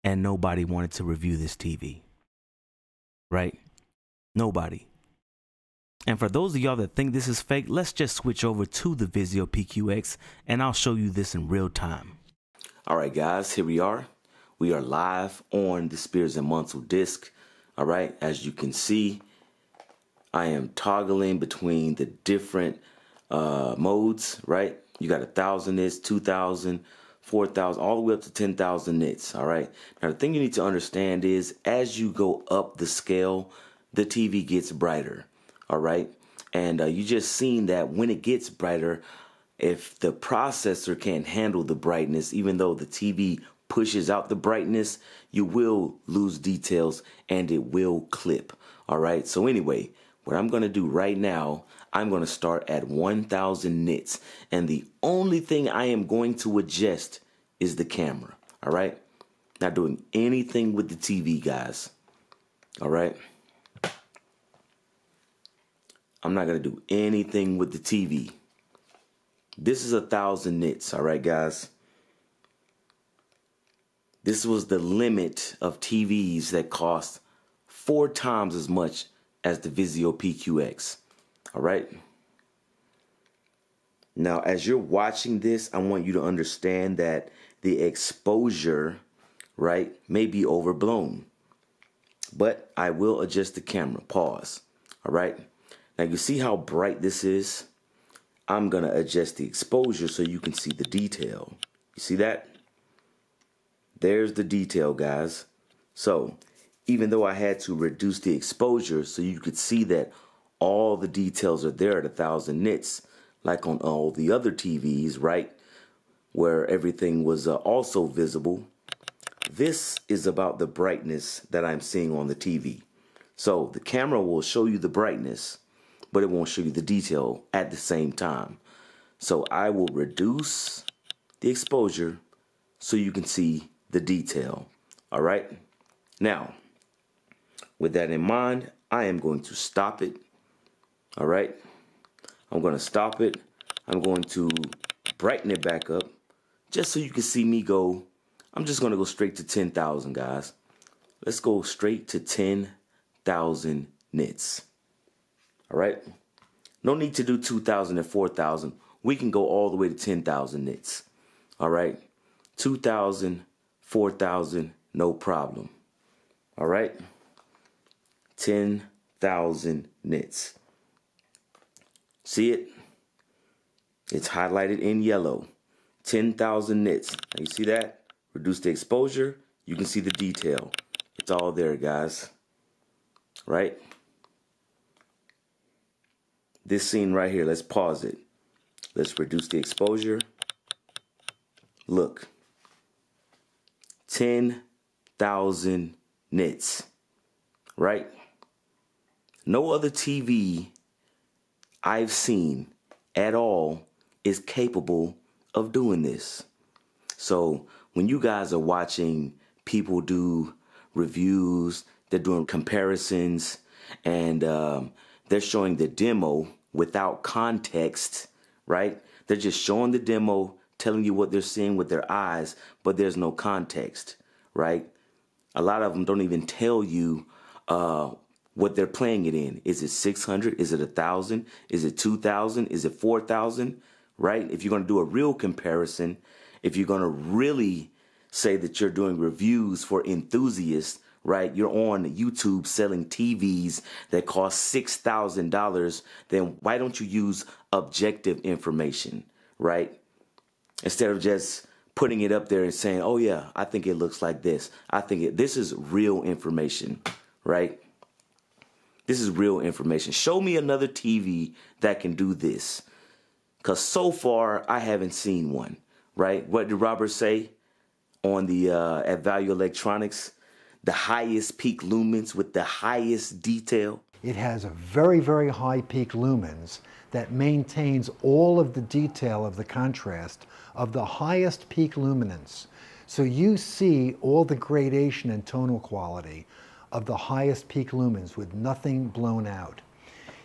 And nobody wanted to review this TV. Right? Nobody. And for those of y'all that think this is fake, let's just switch over to the Vizio PQX and I'll show you this in real time. All right, guys, here we are. We are live on the Spears and Munsell disc. All right, as you can see, I am toggling between the different modes, right? You got 1,000 nits, 2,000, 4,000, all the way up to 10,000 nits, all right? Now, the thing you need to understand is as you go up the scale, the TV gets brighter, all right? And you just seen that when it gets brighter, if the processor can't handle the brightness, even though the TV pushes out the brightness, you will lose details and it will clip, all right? So anyway, what I'm going to do right now, I'm going to start at 1,000 nits. And the only thing I am going to adjust is the camera. All right. Not doing anything with the TV, guys. All right. I'm not going to do anything with the TV. This is 1,000 nits. All right, guys. This was the limit of TVs that cost 4 times as much as the Vizio PQX. All right. Now, as you're watching this, I want you to understand that the exposure, right, may be overblown. But I will adjust the camera. Pause. All right. Now, you see how bright this is? I'm gonna adjust the exposure so you can see the detail. You see that? There's the detail, guys. So even though I had to reduce the exposure so you could see that all the details are there at 1,000 nits, like on all the other TVs, right? Where everything was also visible. This is about the brightness that I'm seeing on the TV. So the camera will show you the brightness, but it won't show you the detail at the same time. So I will reduce the exposure so you can see the detail. All right. Now, with that in mind, I am going to stop it. All right. I'm going to stop it. I'm going to brighten it back up just so you can see me go. I'm just going to go straight to 10,000, guys. Let's go straight to 10,000 nits. All right. No need to do 2,000 and 4,000. We can go all the way to 10,000 nits. All right. 2,000, 4,000, no problem. All right. 10,000 nits. See it? It's highlighted in yellow. 10,000 nits. Now you see that? Reduce the exposure. You can see the detail. It's all there, guys. Right? This scene right here, let's pause it. Let's reduce the exposure. Look. 10,000 nits. Right? No other TV I've seen at all is capable of doing this. So when you guys are watching people do reviews, they're doing comparisons, and they're showing the demo without context, right? They're just showing the demo, telling you what they're seeing with their eyes, but there's no context, right? A lot of them don't even tell you what they're playing it in. Is it 600? Is it 1,000? Is it 2,000? Is it 4,000? Right? If you're going to do a real comparison, if you're going to really say that you're doing reviews for enthusiasts, right? You're on YouTube selling TVs that cost $6,000, then why don't you use objective information, right? Instead of just putting it up there and saying, oh yeah, I think it looks like this. This is real information, right? This is real information. Show me another TV that can do this. Because so far, I haven't seen one, right? What did Robert say on the at Value Electronics? The highest peak lumens with the highest detail. It has a very, very high peak lumens that maintains all of the detail of the contrast of the highest peak luminance. So you see all the gradation and tonal quality of the highest peak lumens with nothing blown out.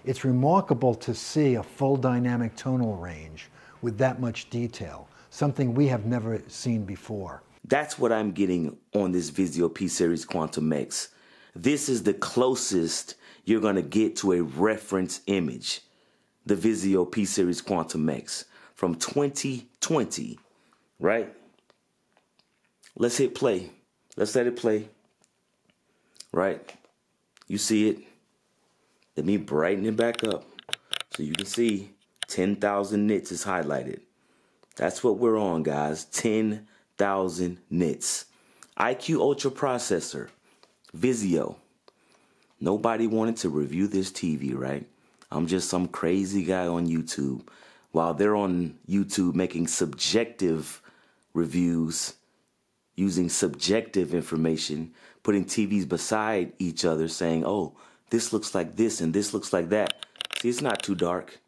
It's remarkable to see a full dynamic tonal range with that much detail, something we have never seen before. That's what I'm getting on this Vizio P-Series Quantum X. This is the closest you're going to get to a reference image. The Vizio P-Series Quantum X from 2020, right? Let's hit play. Let's let it play. Right? You see it? Let me brighten it back up so you can see 10,000 nits is highlighted. That's what we're on, guys. 10,000 nits. IQ Ultra processor. Vizio. Nobody wanted to review this TV, right? I'm just some crazy guy on YouTube. While they're on YouTube making subjective reviews, using subjective information, putting TVs beside each other saying, oh, this looks like this and this looks like that. See, it's not too dark.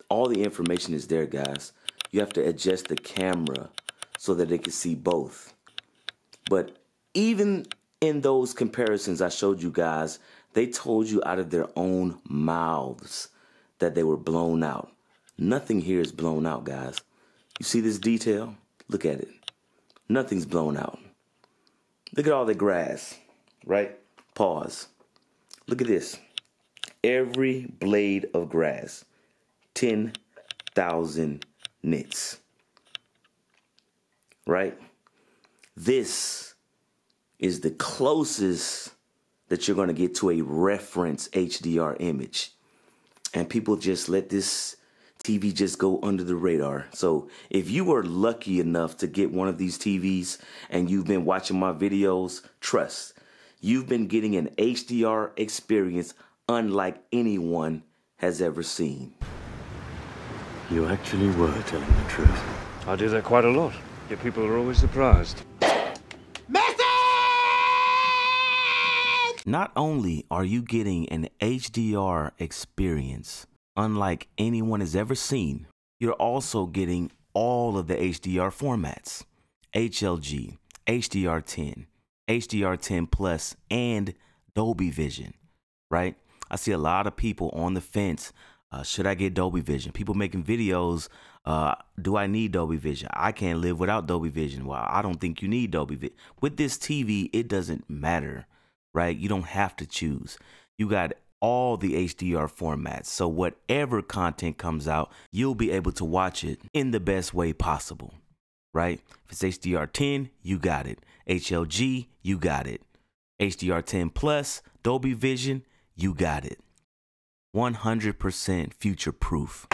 All the information is there, guys. You have to adjust the camera so that it can see both. But even in those comparisons I showed you guys, they told you out of their own mouths that they were blown out. Nothing here is blown out, guys. You see this detail? Look at it. Nothing's blown out. Look at all the grass, right? Pause. Look at this. Every blade of grass. 10,000 nits. Right? This is the closest that you're going to get to a reference HDR image. And people just let this TV just go under the radar. So if you were lucky enough to get one of these TVs and you've been watching my videos, trust, you've been getting an HDR experience unlike anyone has ever seen. You actually were telling the truth. I do that quite a lot, yet people are always surprised. Not only are you getting an HDR experience unlike anyone has ever seen, you're also getting all of the HDR formats: HLG, HDR10, HDR10 Plus, and Dolby Vision, right? I see a lot of people on the fence. Should I get Dolby Vision? People making videos, do I need Dolby Vision? I can't live without Dolby Vision. Well, I don't think you need Dolby Vision. With this TV, it doesn't matter, right? You don't have to choose. You got all the HDR formats. So whatever content comes out, you'll be able to watch it in the best way possible, right? If it's HDR10, you got it. HLG, you got it. HDR10 Plus, Dolby Vision, you got it. 100% future proof.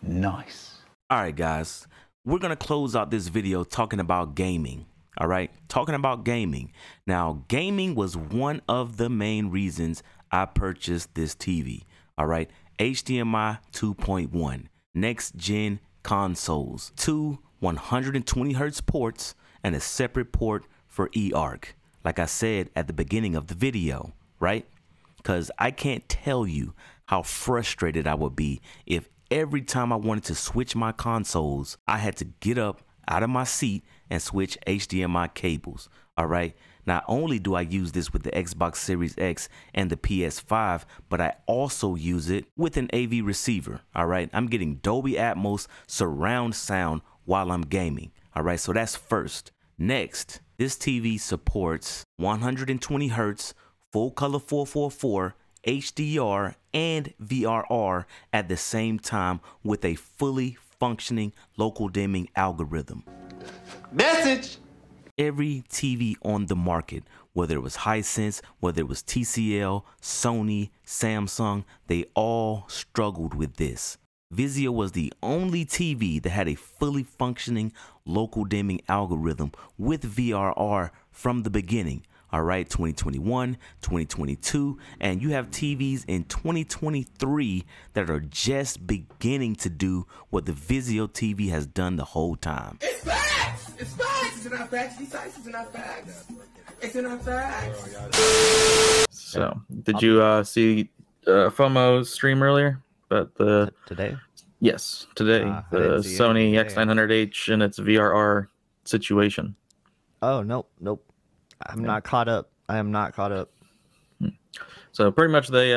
Nice. All right, guys, we're going to close out this video talking about gaming. All right, talking about gaming. Now, gaming was one of the main reasons I purchased this TV. All right, HDMI 2.1, next gen consoles, 2 120 hertz ports, and a separate port for eARC. Like I said at the beginning of the video, right? Because I can't tell you how frustrated I would be if every time I wanted to switch my consoles, I had to get up out of my seat and switch HDMI cables. All right. Not only do I use this with the Xbox Series X and the PS5, but I also use it with an AV receiver. All right. I'm getting Dolby Atmos surround sound while I'm gaming. All right. So that's first. Next, this TV supports 120 hertz, full color 444, HDR, and VRR at the same time with a fully functioning local dimming algorithm. Message! Every TV on the market, whether it was Hisense, whether it was TCL, Sony, Samsung, they all struggled with this. Vizio was the only TV that had a fully functioning local dimming algorithm with VRR from the beginning. All right, 2021, 2022, and you have TVs in 2023 that are just beginning to do what the Vizio TV has done the whole time. It's facts! It's facts! It's in our facts. These sites is in our facts. It's in our facts. So, did you see FOMO's stream earlier? But the today? Yes, today. The Sony X900H and its VRR situation. Oh, nope. I'm not caught up. I am not caught up. So pretty much they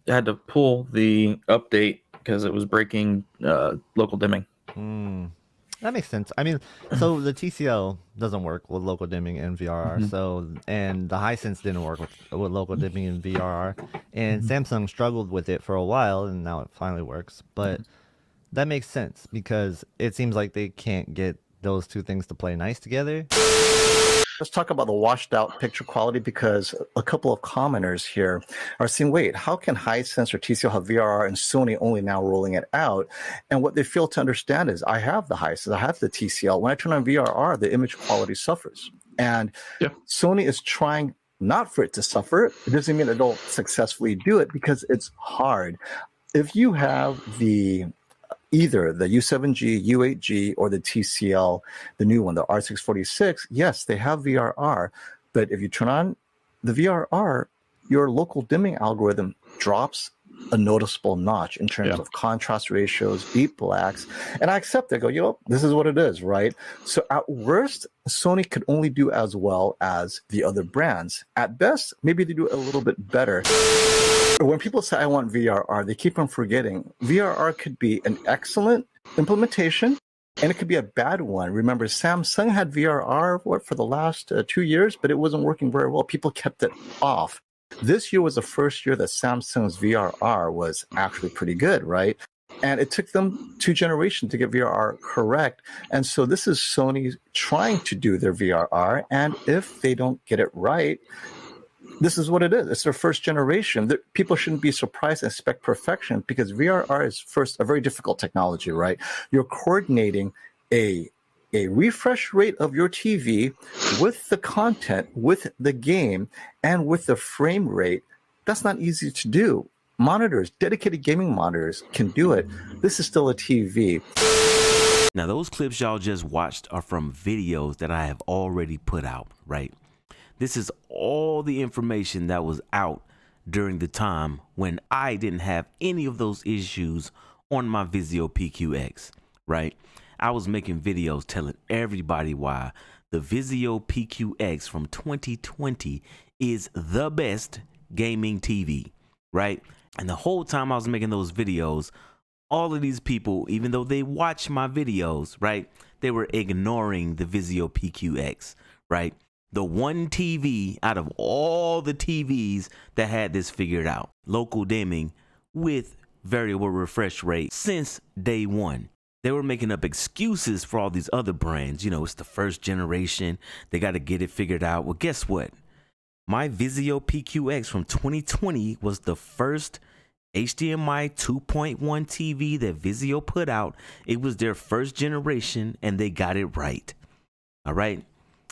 had to pull the update because it was breaking local dimming. That makes sense. I mean, so the TCL doesn't work with local dimming and VRR. So, and the Hisense didn't work with local dimming and VRR. And Samsung struggled with it for a while, and now it finally works. But that makes sense because it seems like they can't get those two things to play nice together. Let's talk about the washed out picture quality because a couple of commenters here are saying, wait, how can Hisense or TCL have VRR and Sony only now rolling it out? And what they fail to understand is I have the Hisense, I have the TCL. When I turn on VRR, the image quality suffers. And Sony is trying not for it to suffer. It doesn't mean it'll successfully do it because it's hard. If you have either the U7G, U8G, or the TCL, the new one, the R646, yes, they have VRR. But if you turn on the VRR, your local dimming algorithm drops a noticeable notch in terms of contrast ratios, deep blacks. And I accept it. I go, this is what it is, right? So at worst, Sony could only do as well as the other brands. At best, maybe they do it a little bit better. When people say, I want VRR, they keep on forgetting. VRR could be an excellent implementation, and it could be a bad one. Remember, Samsung had VRR for the last 2 years, but it wasn't working very well. People kept it off. This year was the first year that Samsung's VRR was actually pretty good, right? And it took them 2 generations to get VRR correct. And so this is Sony trying to do their VRR, and if they don't get it right, this is what it is. It's their first generation. People shouldn't be surprised and expect perfection, because VRR is first a very difficult technology, right? You're coordinating a refresh rate of your TV with the content, with the game, and with the frame rate. That's not easy to do. Monitors, dedicated gaming monitors can do it. This is still a TV. Now, those clips y'all just watched are from videos that I have already put out, right? This is all the information that was out during the time when I didn't have any of those issues on my Vizio PQX, right? I was making videos telling everybody why the Vizio PQX from 2020 is the best gaming TV, right? And the whole time I was making those videos, all of these people, even though they watch my videos, right, they were ignoring the Vizio PQX, right? The one TV out of all the TVs that had this figured out. Local dimming with variable refresh rate since day one. They were making up excuses for all these other brands. You know, it's the first generation. They got to get it figured out. Well, guess what? My Vizio PQX from 2020 was the first HDMI 2.1 TV that Vizio put out. It was their first generation and they got it right. All right.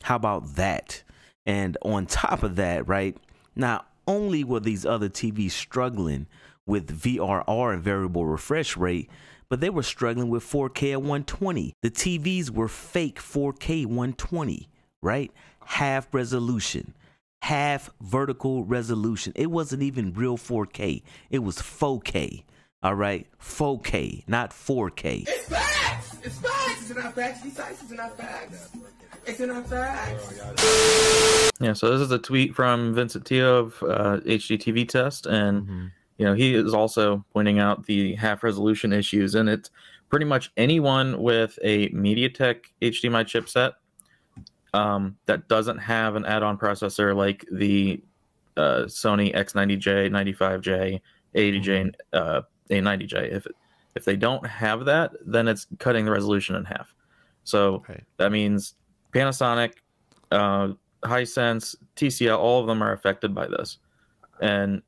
How about that? And on top of that, right, not only were these other TVs struggling with VRR and variable refresh rate, but they were struggling with 4K at 120. The TVs were fake 4K 120, right? Half resolution, half vertical resolution. It wasn't even real 4K. It was 4K, all right? 4K, not 4K. It's facts! It's facts! It's in our facts. These sizes are not facts. It's in our facts. Yeah, so this is a tweet from Vincent Teo of HDTV Test, and you know, he is also pointing out the half resolution issues, and it's pretty much anyone with a MediaTek HDMI chipset that doesn't have an add-on processor like the Sony X90J, 95J, 80J, A90J. If they don't have that, then it's cutting the resolution in half. So that means Panasonic, Hisense, TCL, all of them are affected by this, and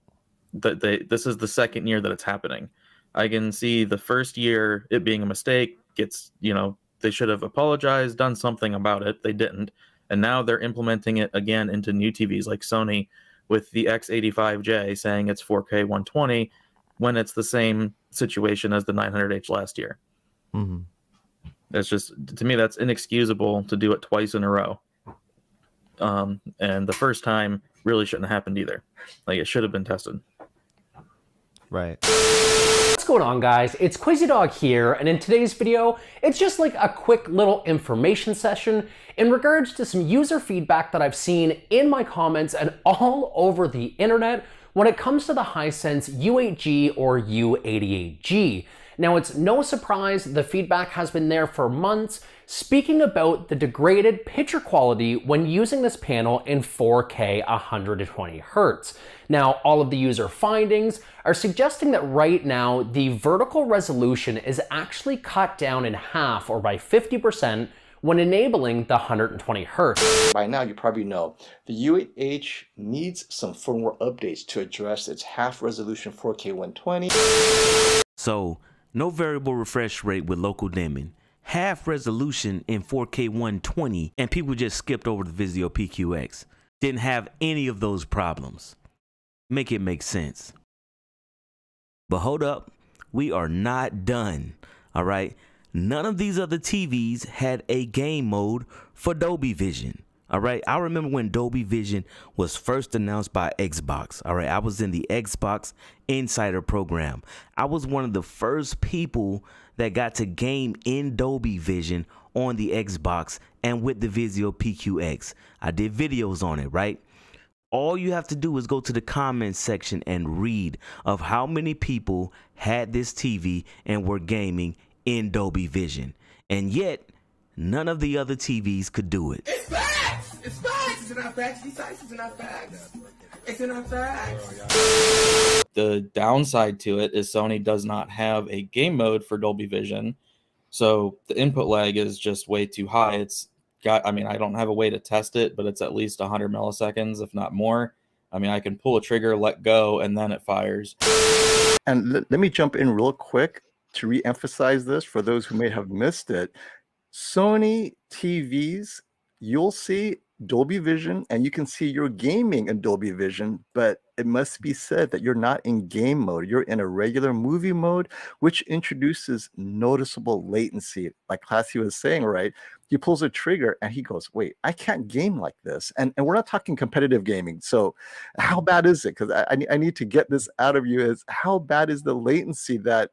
this is the second year that it's happening. I can see the first year it being a mistake gets, you know, they should have apologized, done something about it. They didn't. And now they're implementing it again into new TVs like Sony with the X85J saying it's 4K 120 when it's the same situation as the 900H last year. That's just, to me, that's inexcusable to do it twice in a row. And the first time really shouldn't have happened either. Like, it should have been tested. Right. What's going on, guys? It's Quizzy Dog here, and in today's video, it's just like a quick little information session in regards to some user feedback that I've seen in my comments and all over the internet when it comes to the Hisense U8G or U88G. Now, it's no surprise the feedback has been there for months, speaking about the degraded picture quality when using this panel in 4K 120 Hz. Now, all of the user findings are suggesting that right now the vertical resolution is actually cut down in half or by 50% when enabling the 120 Hz. By now, you probably know the U8H needs some firmware updates to address its half resolution 4K 120. So, no variable refresh rate with local dimming, half resolution in 4K 120, and people just skipped over the Vizio PQX. Didn't have any of those problems. Make it make sense. But hold up, we are not done, all right? None of these other TVs had a game mode for Dolby Vision. All right, I remember when Dolby Vision was first announced by Xbox. All right, I was in the Xbox Insider program. I was one of the first people that got to game in Dolby Vision on the Xbox and with the Vizio PQX. I did videos on it, right? All you have to do is go to the comments section and read of how many people had this TV and were gaming in Dolby Vision. And yet, none of the other TVs could do it. It's facts! It's facts! It's in our facts. These sizes are not facts. It's in our facts. The downside to it is Sony does not have a game mode for Dolby Vision, so the input lag is just way too high. It's got, I mean, I don't have a way to test it, but it's at least 100 milliseconds, if not more. I mean, I can pull a trigger, let go, and then it fires. And let me jump in real quick to re-emphasize this for those who may have missed it. Sony TVs, you'll see Dolby Vision and you can see your gaming in Dolby Vision, but it must be said that you're not in game mode. You're in a regular movie mode, which introduces noticeable latency. Like Classy was saying, right? He pulls a trigger and he goes, wait, I can't game like this. And we're not talking competitive gaming. So how bad is it? Because I need to get this out of you is how bad is the latency that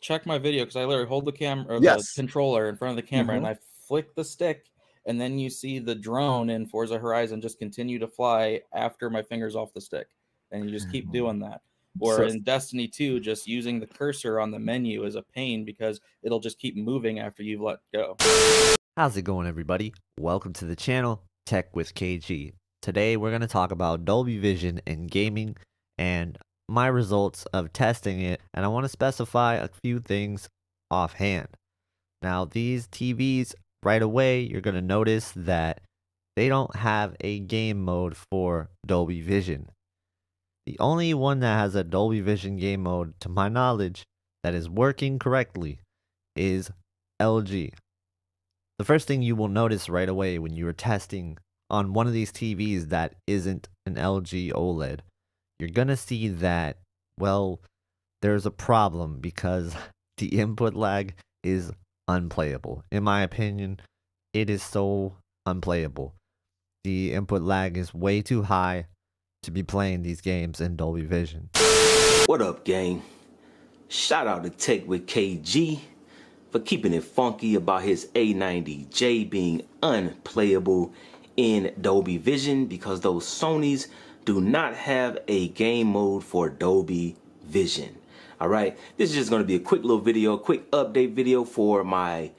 check my video, because I literally hold the camera or Yes. the controller in front of the camera Mhm. and I flick the stick, and then you see the drone in Forza Horizon just continue to fly after my finger's off the stick, and you just keep doing that. Or So- in Destiny 2, just using the cursor on the menu is a pain because it'll just keep moving after you've let go. How's it going, everybody? Welcome to the channel, Tech with KG. Today we're going to talk about Dolby Vision in gaming and my results of testing it, and I want to specify a few things offhand. Now, these TVs, right away, you're going to notice that they don't have a game mode for Dolby Vision. The only one that has a Dolby Vision game mode, to my knowledge, that is working correctly is LG. The first thing you will notice right away when you are testing on one of these TVs that isn't an LG OLED, you're going to see that, well, there's a problem because the input lag is unplayable. In my opinion, it is so unplayable. The input lag is way too high to be playing these games in Dolby Vision. What up, gang? Shout out to Tech with KG for keeping it funky about his A90J being unplayable in Dolby Vision because those Sonys do not have a game mode for Dolby Vision. All right, this is just going to be a quick little video, quick update video for my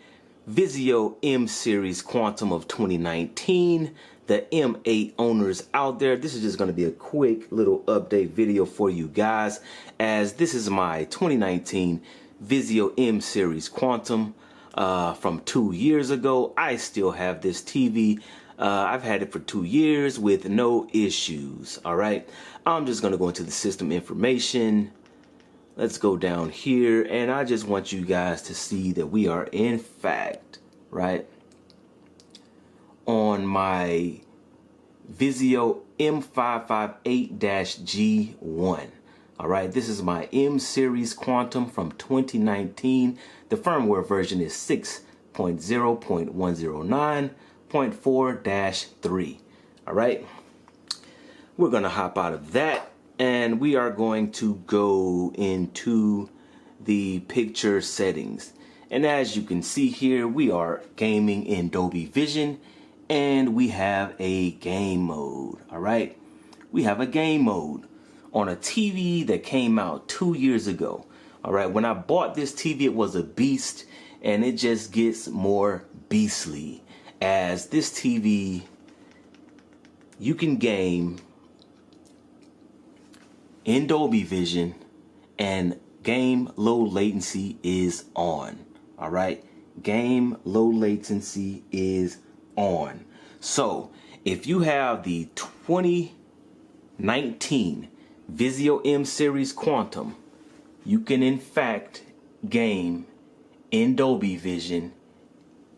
Vizio M Series Quantum of 2019. The M8 owners out there, this is just going to be a quick little update video for you guys, as this is my 2019 Vizio M Series Quantum from 2 years ago. I still have this TV. I've had it for 2 years with no issues. All right, I'm just going to go into the system information. Let's go down here, and I just want you guys to see that we are in fact, right, on my Vizio M558-G1. All right, this is my M Series Quantum from 2019. The firmware version is 6.0.109.4-3. All right, we're gonna hop out of that and we are going to go into the picture settings. And as you can see here, we are gaming in Dolby Vision and we have a game mode. All right, we have a game mode on a TV that came out 2 years ago. All right, when I bought this TV, it was a beast, and it just gets more beastly as this TV, you can game in Dolby Vision and game low latency is on. All right, game low latency is on. So if you have the 2019 Vizio M Series Quantum, you can in fact game in Dolby Vision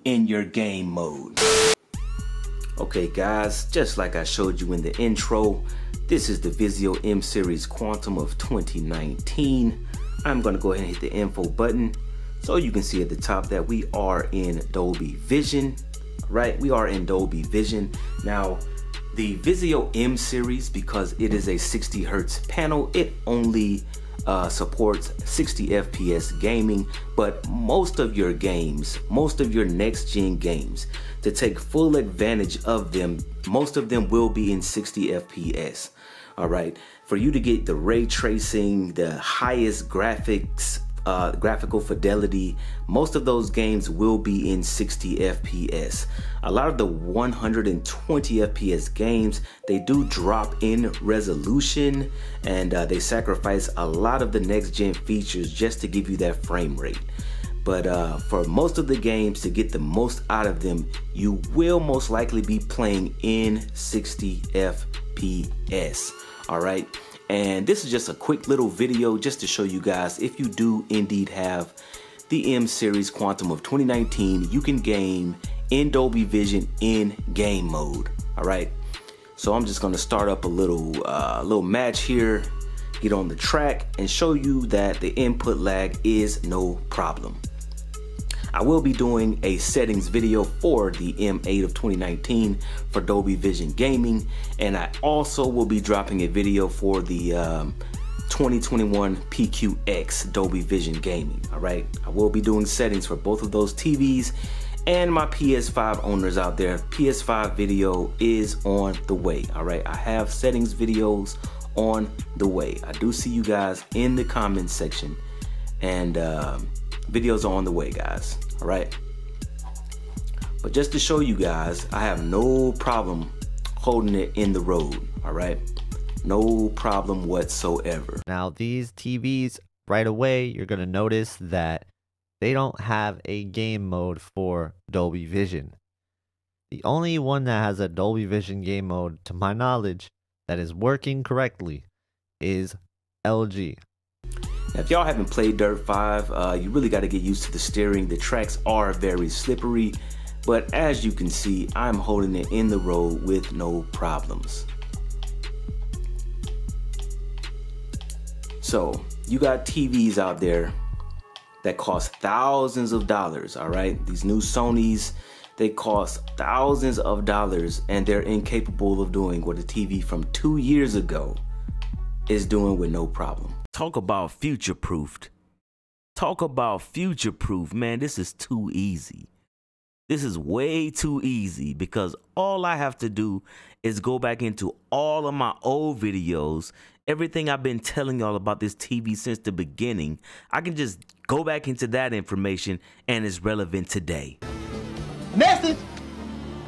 in your game mode. Okay guys, just like I showed you in the intro, this is the Vizio M Series Quantum of 2019. I'm gonna go ahead and hit the info button so you can see at the top that we are in Dolby Vision. Right, we are in Dolby Vision. Now, the Vizio M Series, because it is a 60 Hertz panel, it only supports 60 FPS gaming, but most of your games, most of your next gen games, to take full advantage of them, most of them will be in 60 FPS. All right, for you to get the ray tracing, the highest graphics, graphical fidelity, most of those games will be in 60 FPS. A lot of the 120 FPS games, they do drop in resolution, and they sacrifice a lot of the next gen features just to give you that frame rate. But for most of the games, to get the most out of them, you will most likely be playing in 60 FPS. Mbps. All right. And this is just a quick little video just to show you guys, if you do indeed have the M series Quantum of 2019, you can game in Dolby Vision in game mode. All right. So I'm just going to start up a little match here, get on the track, and show you that the input lag is no problem. I will be doing a settings video for the M8 of 2019 for Dolby Vision gaming, and I also will be dropping a video for the 2021 PQX Dolby Vision gaming. All right, I will be doing settings for both of those TVs. And my PS5 owners out there, PS5 video is on the way. All right, I have settings videos on the way. I do see you guys in the comments section, and videos are on the way, guys. All right, but just to show you guys, I have no problem holding it in the road. All right, no problem whatsoever. Now these TVs, right away you're gonna notice that they don't have a game mode for Dolby Vision. The only one that has a Dolby Vision game mode, to my knowledge, that is working correctly is LG. Now, if y'all haven't played Dirt 5, you really got to get used to the steering. The tracks are very slippery, but as you can see, I'm holding it in the road with no problems. So, you got TVs out there that cost thousands of dollars, all right? These new Sonys, they cost thousands of dollars, and they're incapable of doing what a TV from 2 years ago is doing with no problem. Talk about future-proofed. Talk about future-proof, man. This is too easy. This is way too easy, because all I have to do is go back into all of my old videos, everything I've been telling y'all about this TV since the beginning. I can just go back into that information and it's relevant today. Message!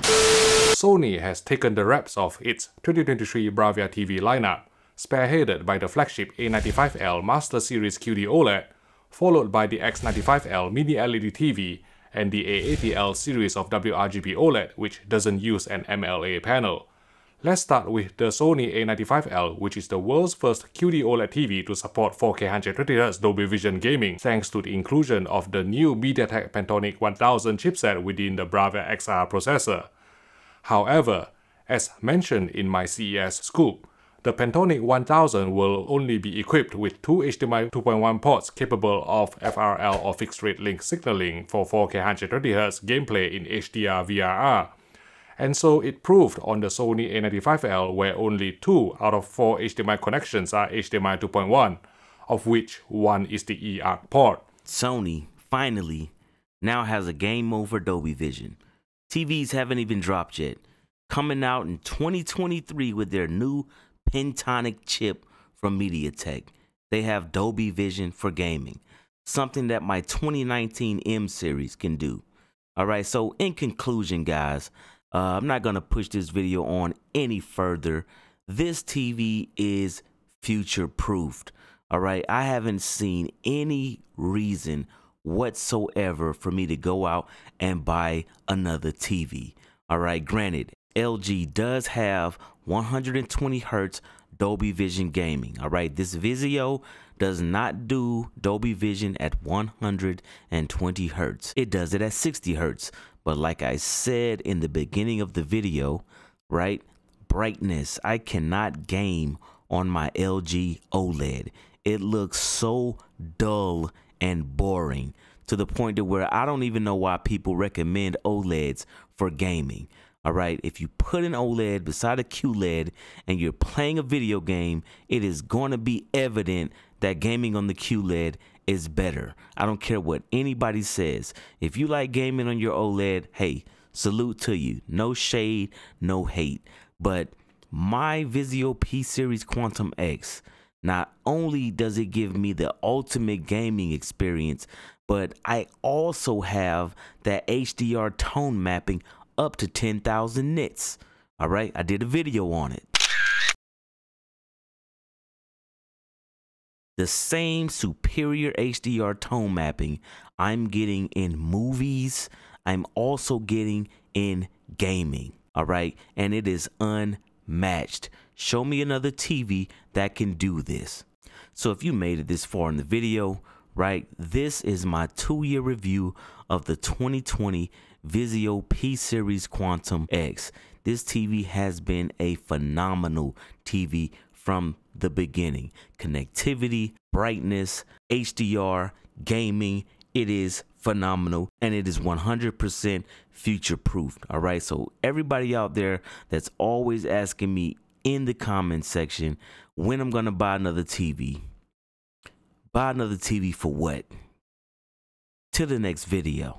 Sony has taken the reps of its 2023 Bravia TV lineup, spearheaded by the flagship A95L Master Series QD OLED, followed by the X95L Mini LED TV and the A80L series of WRGB OLED, which doesn't use an MLA panel. Let's start with the Sony A95L, which is the world's first QD OLED TV to support 4K 120Hz Dolby Vision gaming, thanks to the inclusion of the new MediaTek Pantonic 1000 chipset within the Bravia XR processor. However, as mentioned in my CES scoop, the Pantonic 1000 will only be equipped with two HDMI 2.1 ports capable of FRL or fixed rate link signaling for 4K 120Hz gameplay in HDR VRR. And so it proved on the Sony A95L, where only 2 out of 4 HDMI connections are HDMI 2.1, of which one is the eARC port. Sony finally now has a game mode for Dolby Vision. TVs haven't even dropped yet. Coming out in 2023 with their new Pantonic chip from MediaTek. They have Dolby Vision for gaming, something that my 2019 M series can do. All right, so in conclusion, guys, I'm not going to push this video on any further. This TV is future-proofed. All right, I haven't seen any reason whatsoever for me to go out and buy another TV. All right, granted, LG does have 120 Hz Dolby Vision gaming. All right, this Vizio does not do Dolby Vision at 120 Hz. It does it at 60 Hz. But like I said in the beginning of the video, right, brightness, I cannot game on my LG OLED. It looks so dull and boring to the point to where I don't even know why people recommend OLEDs for gaming. All right, if you put an OLED beside a QLED and you're playing a video game, it is going to be evident that gaming on the QLED is better. I don't care what anybody says. If you like gaming on your OLED, hey, salute to you. No shade, no hate. But my Vizio P Series Quantum X, not only does it give me the ultimate gaming experience, but I also have that HDR tone mapping up to 10,000 nits. All right, I did a video on it. The same superior HDR tone mapping I'm getting in movies, I'm also getting in gaming. All right, and it is unmatched. Show me another TV that can do this. So if you made it this far in the video, right, this is my 2-year review of the 2020 Vizio P-Series Quantum X. This TV has been a phenomenal TV from the beginning. Connectivity, brightness, HDR, gaming, it is phenomenal, and it is 100% future-proof. All right, so everybody out there that's always asking me in the comment section when I'm gonna buy another TV. Buy another TV for what? Till the next video.